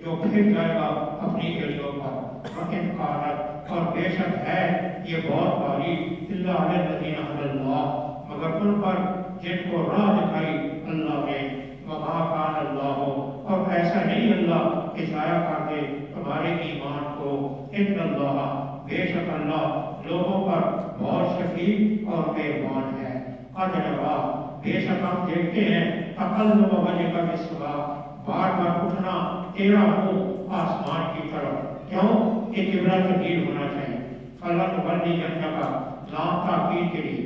جو پھر جائے گا اپنی گلیوں پر. وَإِنْ قَالَتْ اور بے شک ہے یہ بہت باری اللہ علیہ الذین هدى اللہ مگر ان پر جن کو راہ دکھائی اللہ نے. وَمَا كَانَ اللَّهُ اور ایسا نہیں اللہ کہ ضائع کر دے تمہارے ایمان کو. ان اللہ بے شک اللہ لوگوں پر بہت شفیق اور مہربان ہے. قد نرا بے شک ہم دیکھتے ہیں تقلب وجهك في السماء بار بار اٹھنا تیرا منہ آسمان کی طرف. کیوں کہ قبلہ تبدیل ہونا چاہیے. فَلَنُوَلِّيَنَّكَ لام تاکید کے لیے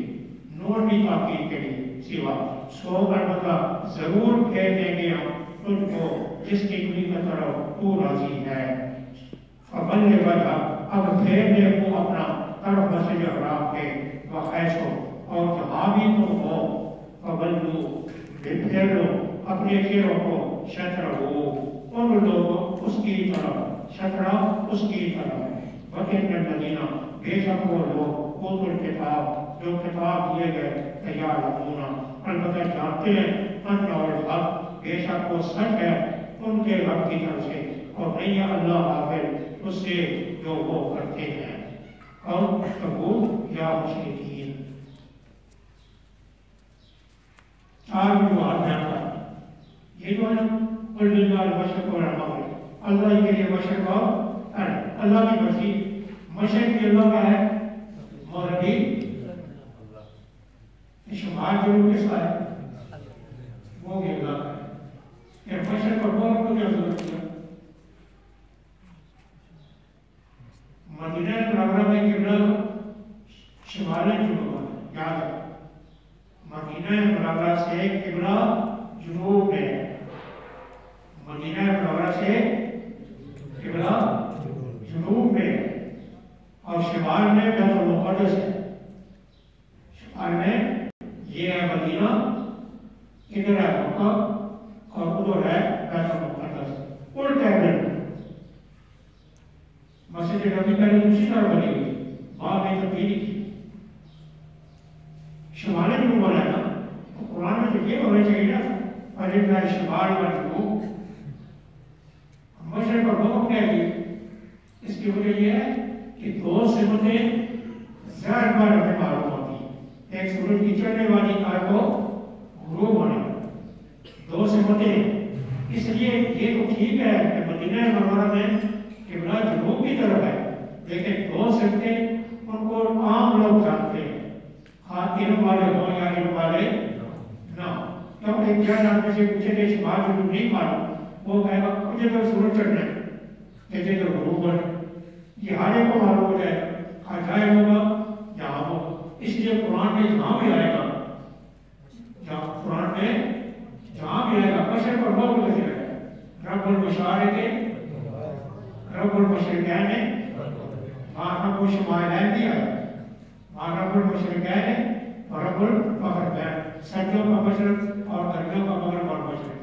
نور بھی تاکید کے لیے سوا سو البتہ ضرور پھیر دیں گے ہم ان کو جس کی کلی کا طرف تو راضی ہے. فَبَلِّغْ وَجْهَكَ اب پھیر دے وہ اپنا طرف مسجد حرام کے وَحَیْثُ اور جہاں بھی تم ہو. فَبَلُّوا پھیر لو اپنے چہروں کو شطرہ ان لوگوں اس کی طرف شطرہ اس کی طرف وطن المدینہ بے شک وہ لوگ اوپر کتاب جو کتاب دیے گئے تیار ہونا البتہ جانتے ہیں ان اور حق بے شک وہ سچ ہے ان کے رب کی طرف سے اور نہیں ہے اللہ غافل اس سے جو وہ کرتے ہیں اور قبول یا مشرکین چار جو آدھا یہ جو ہے قل للہ المشرق والمغرب اللہ کے لیے مشرق اور اللہ کی مرضی مشرق کی اللہ کا ہے مغربی شمال جنوب کس کا ہے وہ بھی اللہ کا ہے پھر مشرق اور مغرب کو کیا ضرورت ہے مدینہ منورہ میں قبلہ شمال جنوب یاد ہے مدینہ منورہ سے قبلہ جنوب ہے مدینہ منورہ سے قبلہ جنوب میں اور شمال میں بیت المقدس ہے شمال میں یہ ہے مدینہ ادھر ہے مکہ اور ادھر ہے بیت المقدس الٹا ہے مسجد نبی پہلے دوسری طرح بنی ہوئی بعد میں تبدیلی کی شمال جنوب والا ہے نا قرآن میں تو یہ ہونا چاہیے نا فَلِلَّهِ الشِّمَالُ وَالْجُنُوبُ مشرق اور مغرب کیا ہے اس کی وجہ یہ ہے کہ دو سمتیں ظاہر پر ہمیں معلوم ہوتی ہیں ایک سورج کی چڑھنے والی کار کو غروب ہونے دو سمتیں اس لیے یہ تو ٹھیک ہے کہ مدینہ منورہ میں قبلہ جنوب کی طرف ہے لیکن دو سمتیں ان کو عام لوگ جانتے ہیں خاص علم والے ہوں یا علم والے نہ کیونکہ کیا جانتے سے پوچھے کہ شمال جنوب نہیں معلوم وہ کہے گا مجھے تو سورج چڑھنا ہے کہتے تو غروب ہے یہ ہر ایک کو معلوم ہو جائے گا جائے ہوگا جہاں ہو اس لیے قرآن میں جہاں بھی آئے گا قرآن میں جہاں بھی آئے گا مشرق اور مغرب میں آئے گا رب المشارق رب المشرقین رب الشمالین دیا رب المشرقین اور رب المغربین سردیوں کا مشرق اور گرمیوں کا مغرب اور مشرق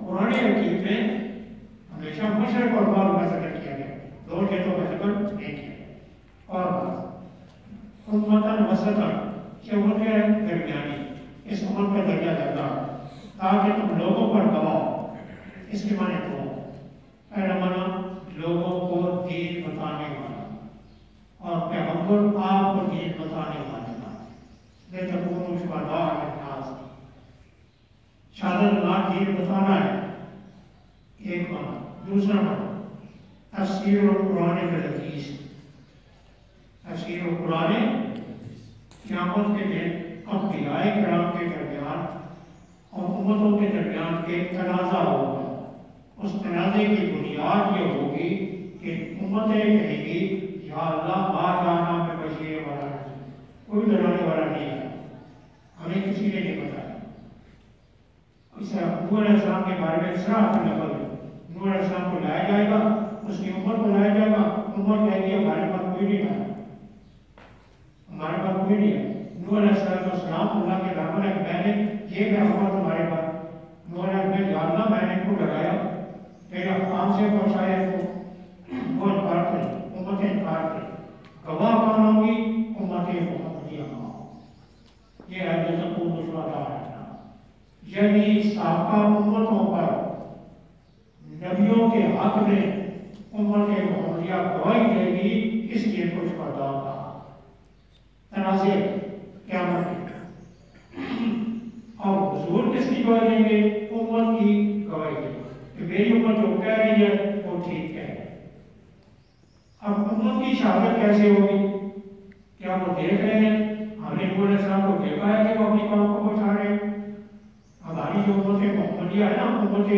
قرآن حکیم میں ہمیشہ مشرق اور مغرب کا ذکر کیا گیا دو جہتوں کا ذکر نہیں کیا اور امتاً وسطاً کہ امت ہے درمیانی اس امت کا درجہ درجہ تاکہ تم لوگوں پر گواہ اس کے معنی تو پہلا معنی لوگوں کو دین بتانے والا اور پیغمبر آپ کو دین بتانے والا لے تکونوا شہداء علی الناس شہادت اللہ دین بتانا ہے ایک معنی دوسرا معنی تفسیر القرآن الحدیث تفسیر القرآن قیامت کے دن انبیاء کرام کے درمیان اور امتوں کے درمیان ایک تنازع ہوگا اس تنازع کی بنیاد یہ ہوگی کہ امتیں کہیں گی یا اللہ ما جانا میں بشیر والا کوئی ڈرانے والا نہیں ہے ہمیں کسی نے نہیں بتایا اس طرح نوح علیہ السلام کے بارے میں صراحت لفظ ہے نوح علیہ السلام کو لایا جائے گا اس کی امت کو لایا جائے گا امت کہے گی ہمارے پاس کوئی نہیں آیا ہمارے پاس کوئی نہیں ہے نوح علیہ السلام اللہ کے دامن ہے میں نے یہ پیغمبر تمہارے پاس نوح علیہ السلام یا اللہ میں نے ان کو ڈرایا تیرے حکام سے پہنچایا وہ انکار کریں امتیں انکار کریں گواہ کون ہوگی امتیں محمدیہ یہ ہے جو تکونوا شہداء علی الناس یعنی سابقہ امتوں پر نبیوں کے حق میں امت محمدیہ گواہی دے گی اس لیے کچھ شہداء کا تنازع قیامت اور حضور کس کی گواہی دیں گے امت کی گواہی دیں گے کہ میری امت جو کہہ رہی ہے وہ ٹھیک ہے اب امت کی شہادت کیسے ہوگی کیا وہ دیکھ رہے ہیں ہم نے نوح علیہ السلام کو دیکھا ہے کہ وہ اپنی قوم کو پہنچا رہے ہیں ہماری جو امت محمدیہ ہے نا امت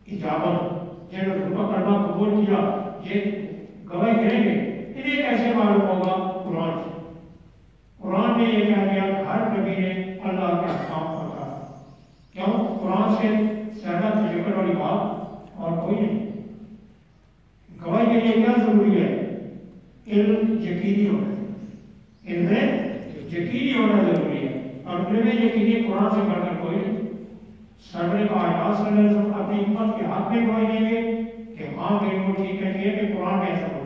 اجابت جنہوں نے کلمہ قبول کیا یہ گواہی دیں گے انہیں کیسے معلوم ہوگا قرآن سے قرآن میں یہ کہا گیا کہ ہر نبی نے اللہ کے احکام کو کہا کیوں قرآن سے زیادہ تجربہ والی بات اور کوئی نہیں گواہی کے لیے کیا ضروری ہے علم یقینی ہونا علم یقینی ہونا ضروری ہے اور علم یقینی قرآن سے بڑھ کر کوئی نہیں سرور کائنات صلی اللہ علیہ وسلم اپنی امت کے حق میں گواہی دیں گے کہ ہاں بالکل ٹھیک ہے کہ قرآن میں ایسا ہو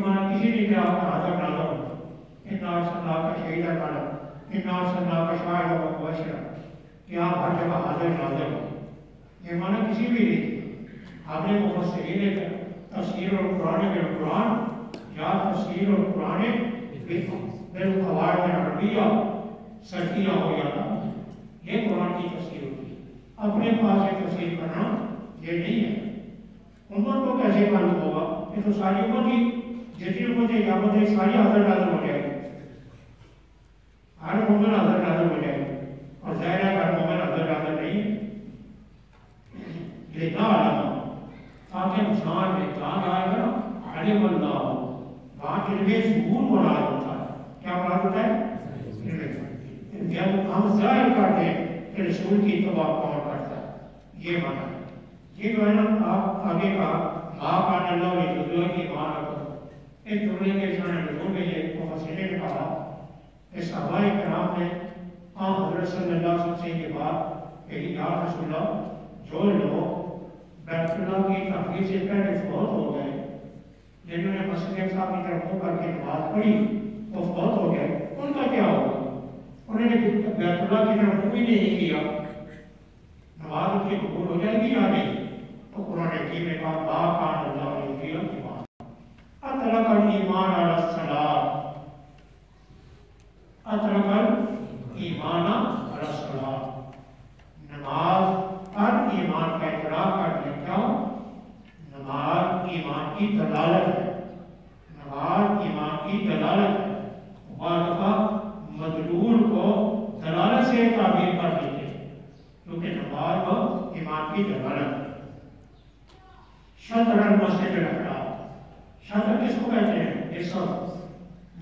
مانا کسی نے کیا حاضر نازر ہوتا انا صلی کا شہید کالا انا صلی کا شاہد و مبشرہ کہ آپ ہر جگہ حاضر نازر ہو. یہ مانا کسی بھی نہیں. آپ نے مفسرین تفسیر القرآن بالقرآن یا تفسیر القرآن بالقواعد العربیہ سرکیہ ہو جاتا. یہ قرآن کی تفسیر ہوتی ہے. اپنے پاس یہ تفسیر کرنا یہ نہیں ہے. امت کو کیسے معلوم ہوگا؟ یہ تو ساری امت کی جتنی امتیں قیامت ہے ساری حاضر نازر ہو جائے گی. ہر مومن حاضر نازر ہو جائے گی اور ظاہر ہے ہر مومن حاضر نازر نہیں. یہ نہ علم تاکہ انسان میں جان آئے گا علم اللہ وہاں علم ظہور مراد ہوتا ہے. کیا مراد ہوتا ہے؟ جب ہم ظاہر کرتے ہیں کہ رسول کی اتباع کون کرتا ہے یہ مانا ہے. یہ جو ہے نا آپ آگے کا ماں کان اللہ رسول کی مان رکھو ایک جملے کے شان نزول میں یہ مفسرین نے کہا کہ صحابہ کرام نے حضرت صلی اللہ علیہ وسلم سے یہ بات کہی یا رسول اللہ جو لوگ بیت اللہ کی تحقیق سے پہلے فوت ہو گئے جنہوں نے مسجد صاحب کی طرف منہ کر کے نماز پڑھی وہ فوت ہو گئے ان کا کیا ہوگا؟ انہوں نے بیت اللہ کی طرف منہ ہی نہیں کیا نماز ان کی قبول ہو جائے گی یا نہیں؟ تو قرآن حکیم نے کہا ما کان اللہ یضیع ایمان اطلق الایمان علی الصلاۃ اطلق الایمان علی الصلاۃ. نماز پر ایمان کا اطلاق کر دیا. کیوں؟ نماز ایمان کی دلالت ہے. نماز ایمان کی دلالت ہے. بعض دفعہ مدلول کو دلالت سے تعبیر کر دیتے ہیں کیونکہ نماز کو ایمان کی دلالت ہے. شطر المسجد الحرام. شطر کس کو کہتے ہیں؟ یہ سب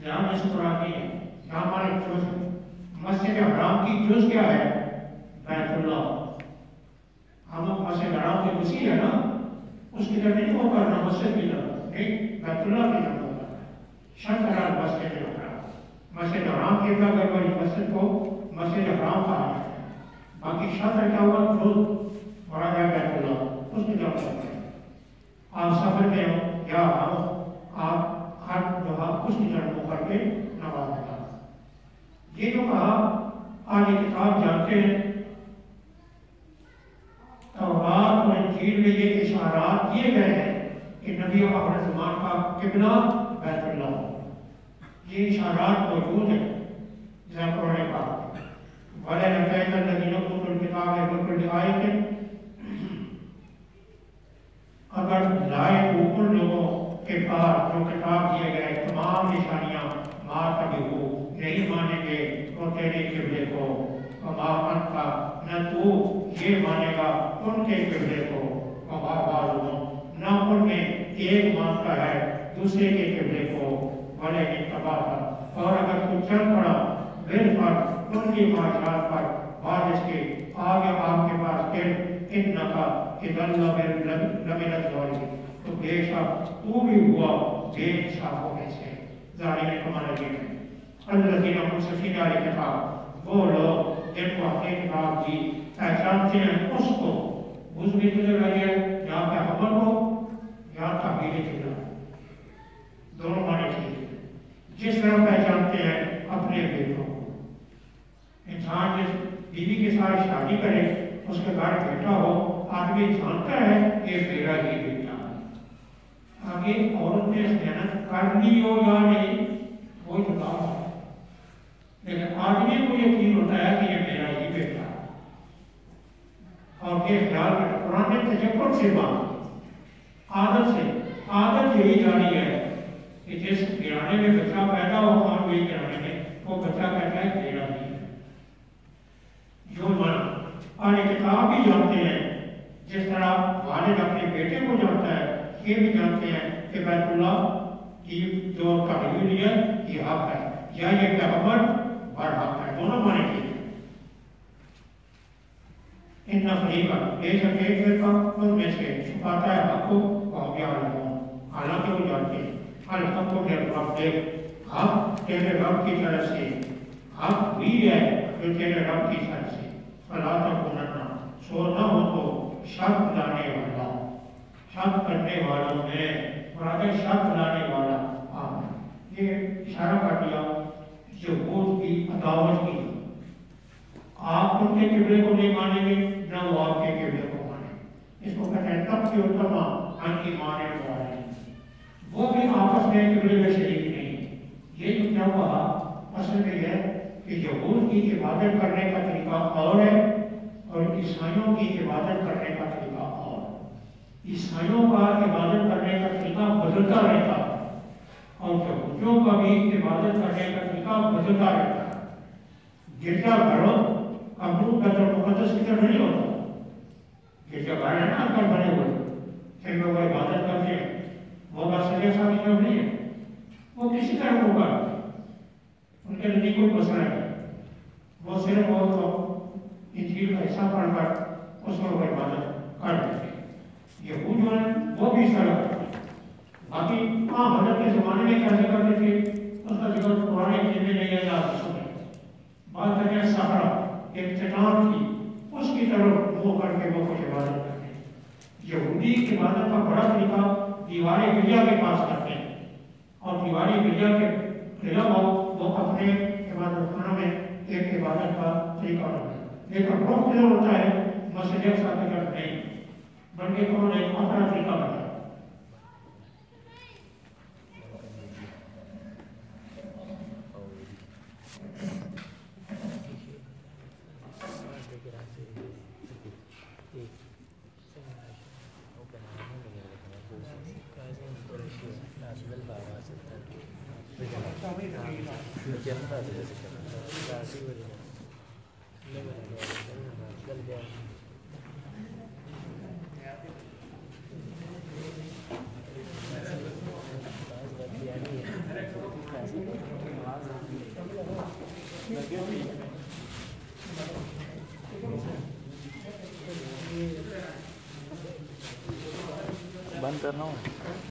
جہاں اس قرآن کی یہاں ہمارے جز مسجد حرام کی جز کیا ہے؟ بیت اللہ. ہم مسجد حرام کے وسیع ہے نا اس کی طرف نہیں وہ کرنا مسجد کی طرف نہیں بیت اللہ کی طرف ہوگا. شطر المسجد الحرام. مسجد حرام کی طرف اگر بڑی مسجد کو مسجد حرام کہا ہے. باقی شطر کیا ہوا؟ جز مراد ہے بیت اللہ اس کی طرف ہوگا. آپ سفر میں ہو یا آپ ہر جگہ اس کی طرف منہ کر کے نماز پڑھا. یہ جو کہا آج یہ کتاب جانتے ہیں تورات اور انجیل میں یہ اشارات کیے گئے ہیں کہ نبی آخر زمان کا قبلہ بیت اللہ. یہ اشارات موجود ہیں جیسا قرآن نے کہا وَلَنَفَيْتَ الَّذِينَ أُوتُوا الْكِتَابَ بِكُلِّ آیَةٍ. اگر لائے ان لوگوں کے پاس جو کتاب دیے گئے تمام نشانیاں ما تبعوا نہیں مانیں گے وہ تیرے قبلے کو وما انت نہ تو یہ مانے گا ان کے قبلے کو وما بعضهم نہ ان میں ایک مانتا ہے دوسرے کے قبلے کو ولیکن تبعت اور اگر تو چل پڑا بل پر ان کی خواہشات پر بعد اس کے آگے آپ کے پاس پھر انکا اذن لمن الظالمین تو بے شک تو بھی ہوا بے انصافوں میں سے. ظالم کا معنی یہ ہے الذین منصفین علی کتاب وہ لوگ جن کو اپنی کتاب دی پہچانتے ہیں اس کو بز بھی تجھے لگے یا پہ حمل ہو یا تحویل جملہ دونوں معنی چاہیے. جس طرح پہچانتے ہیں اپنے بیٹوں کو. انسان جس بیوی کے ساتھ شادی کرے اس کے گھر بیٹا ہو آدمی جانتا ہے یہ میرا ہی بیٹا ہے. آگے عورت نے خیانت کرنی ہو یا نہیں وہ جدا ہے لیکن آدمی کو یقین ہوتا ہے کہ یہ میرا ہی بیٹا ہے. اور یہ خیال کرتا قرآن نے تجبر سے بات عادت یہی جاری ہے کہ جس گرانے میں بچہ پیدا ہو اور وہی گرانے میں وہ بچہ کہتا ہے میرا ہی ہے. جو مانا اور کتاب بھی جانتے ہیں جس طرح والد اپنے بیٹے کو جانتا ہے یہ بھی جانتے ہیں کہ بیت اللہ کی جو قبولیت یہ حق ہے یا یہ پیغمبر بڑھ حق ہے. دونوں مانے ٹھیک ہیں. ان فریقا بے شک ایک فرقہ ان میں سے چھپاتا ہے حق کو اور یعلمون حالانکہ وہ جانتے ہیں الحق کو میرے رب دے حق تیرے رب کی طرف سے حق بھی ہے جو تیرے رب کی طرف سے فلا تکونن سو نہ ہو تو شک لانے والا شک کرنے والوں میں مراد شک لانے والا یہ اشارہ کر دیا یہود کی عداوت کی، آپ ان کے قبلے کو نہیں مانیں گے نہ وہ آپ کے قبلے کو مانیں گے۔ اس کو کہتے ہیں تب کی علماء ان کی مانے والے، وہ بھی آپس میں قبلے میں شریک نہیں۔ یہ جو کیا ہوا اصل میں یہ کہ یہود کی عبادت کرنے کا طریقہ اور ہے اور عیسائیوں کی عبادت کرنے کا طریقہ اور۔ عیسائیوں کا عبادت کرنے کا طریقہ بدلتا رہتا اور یہودیوں کا بھی عبادت کرنے کا طریقہ بدلتا رہتا۔ گرجا گھروں ابو بیت المقدس کی طرح نہیں ہوتا، گرجا گھر ہے نا گھر بنے ہوئے پھر لوگ عبادت کرتے ہیں، وہ بات سجا سا نہیں ہے، وہ کسی طرح ہوگا، ان کے لیے کوئی مسئلہ نہیں، وہ صرف وہ تو انجیل کا حصہ پڑھ کر اس پر وہ عبادت کر دیتے ہیں۔ یہود جو ہیں وہ بھی اس طرح کرتے ہیں۔ باقی حضرت کے زمانے میں کیسے کرتے تھے اس کا ذکر پرانے علم میں نہیں ہے، آپ سنیں۔ بات کرتے ہیں صحرا اختتام کی، اس کی طرف منہ کر کے وہ کچھ عبادت کرتے ہیں۔ یہودی عبادت کا بڑا طریقہ دیوار گرجا کے پاس کرتے ہیں اور دیوار گرجا کے علاوہ وہ اپنے عبادت خانہ میں ایک عبادت کا طریقہ رکھتے ہیں، لیکن رخ جو ہوتا ہے مسجد اقصی کی طرف نہیں بلکہ انہوں نے اپنا طریقہ بنایا۔ بند کرنا ہوں۔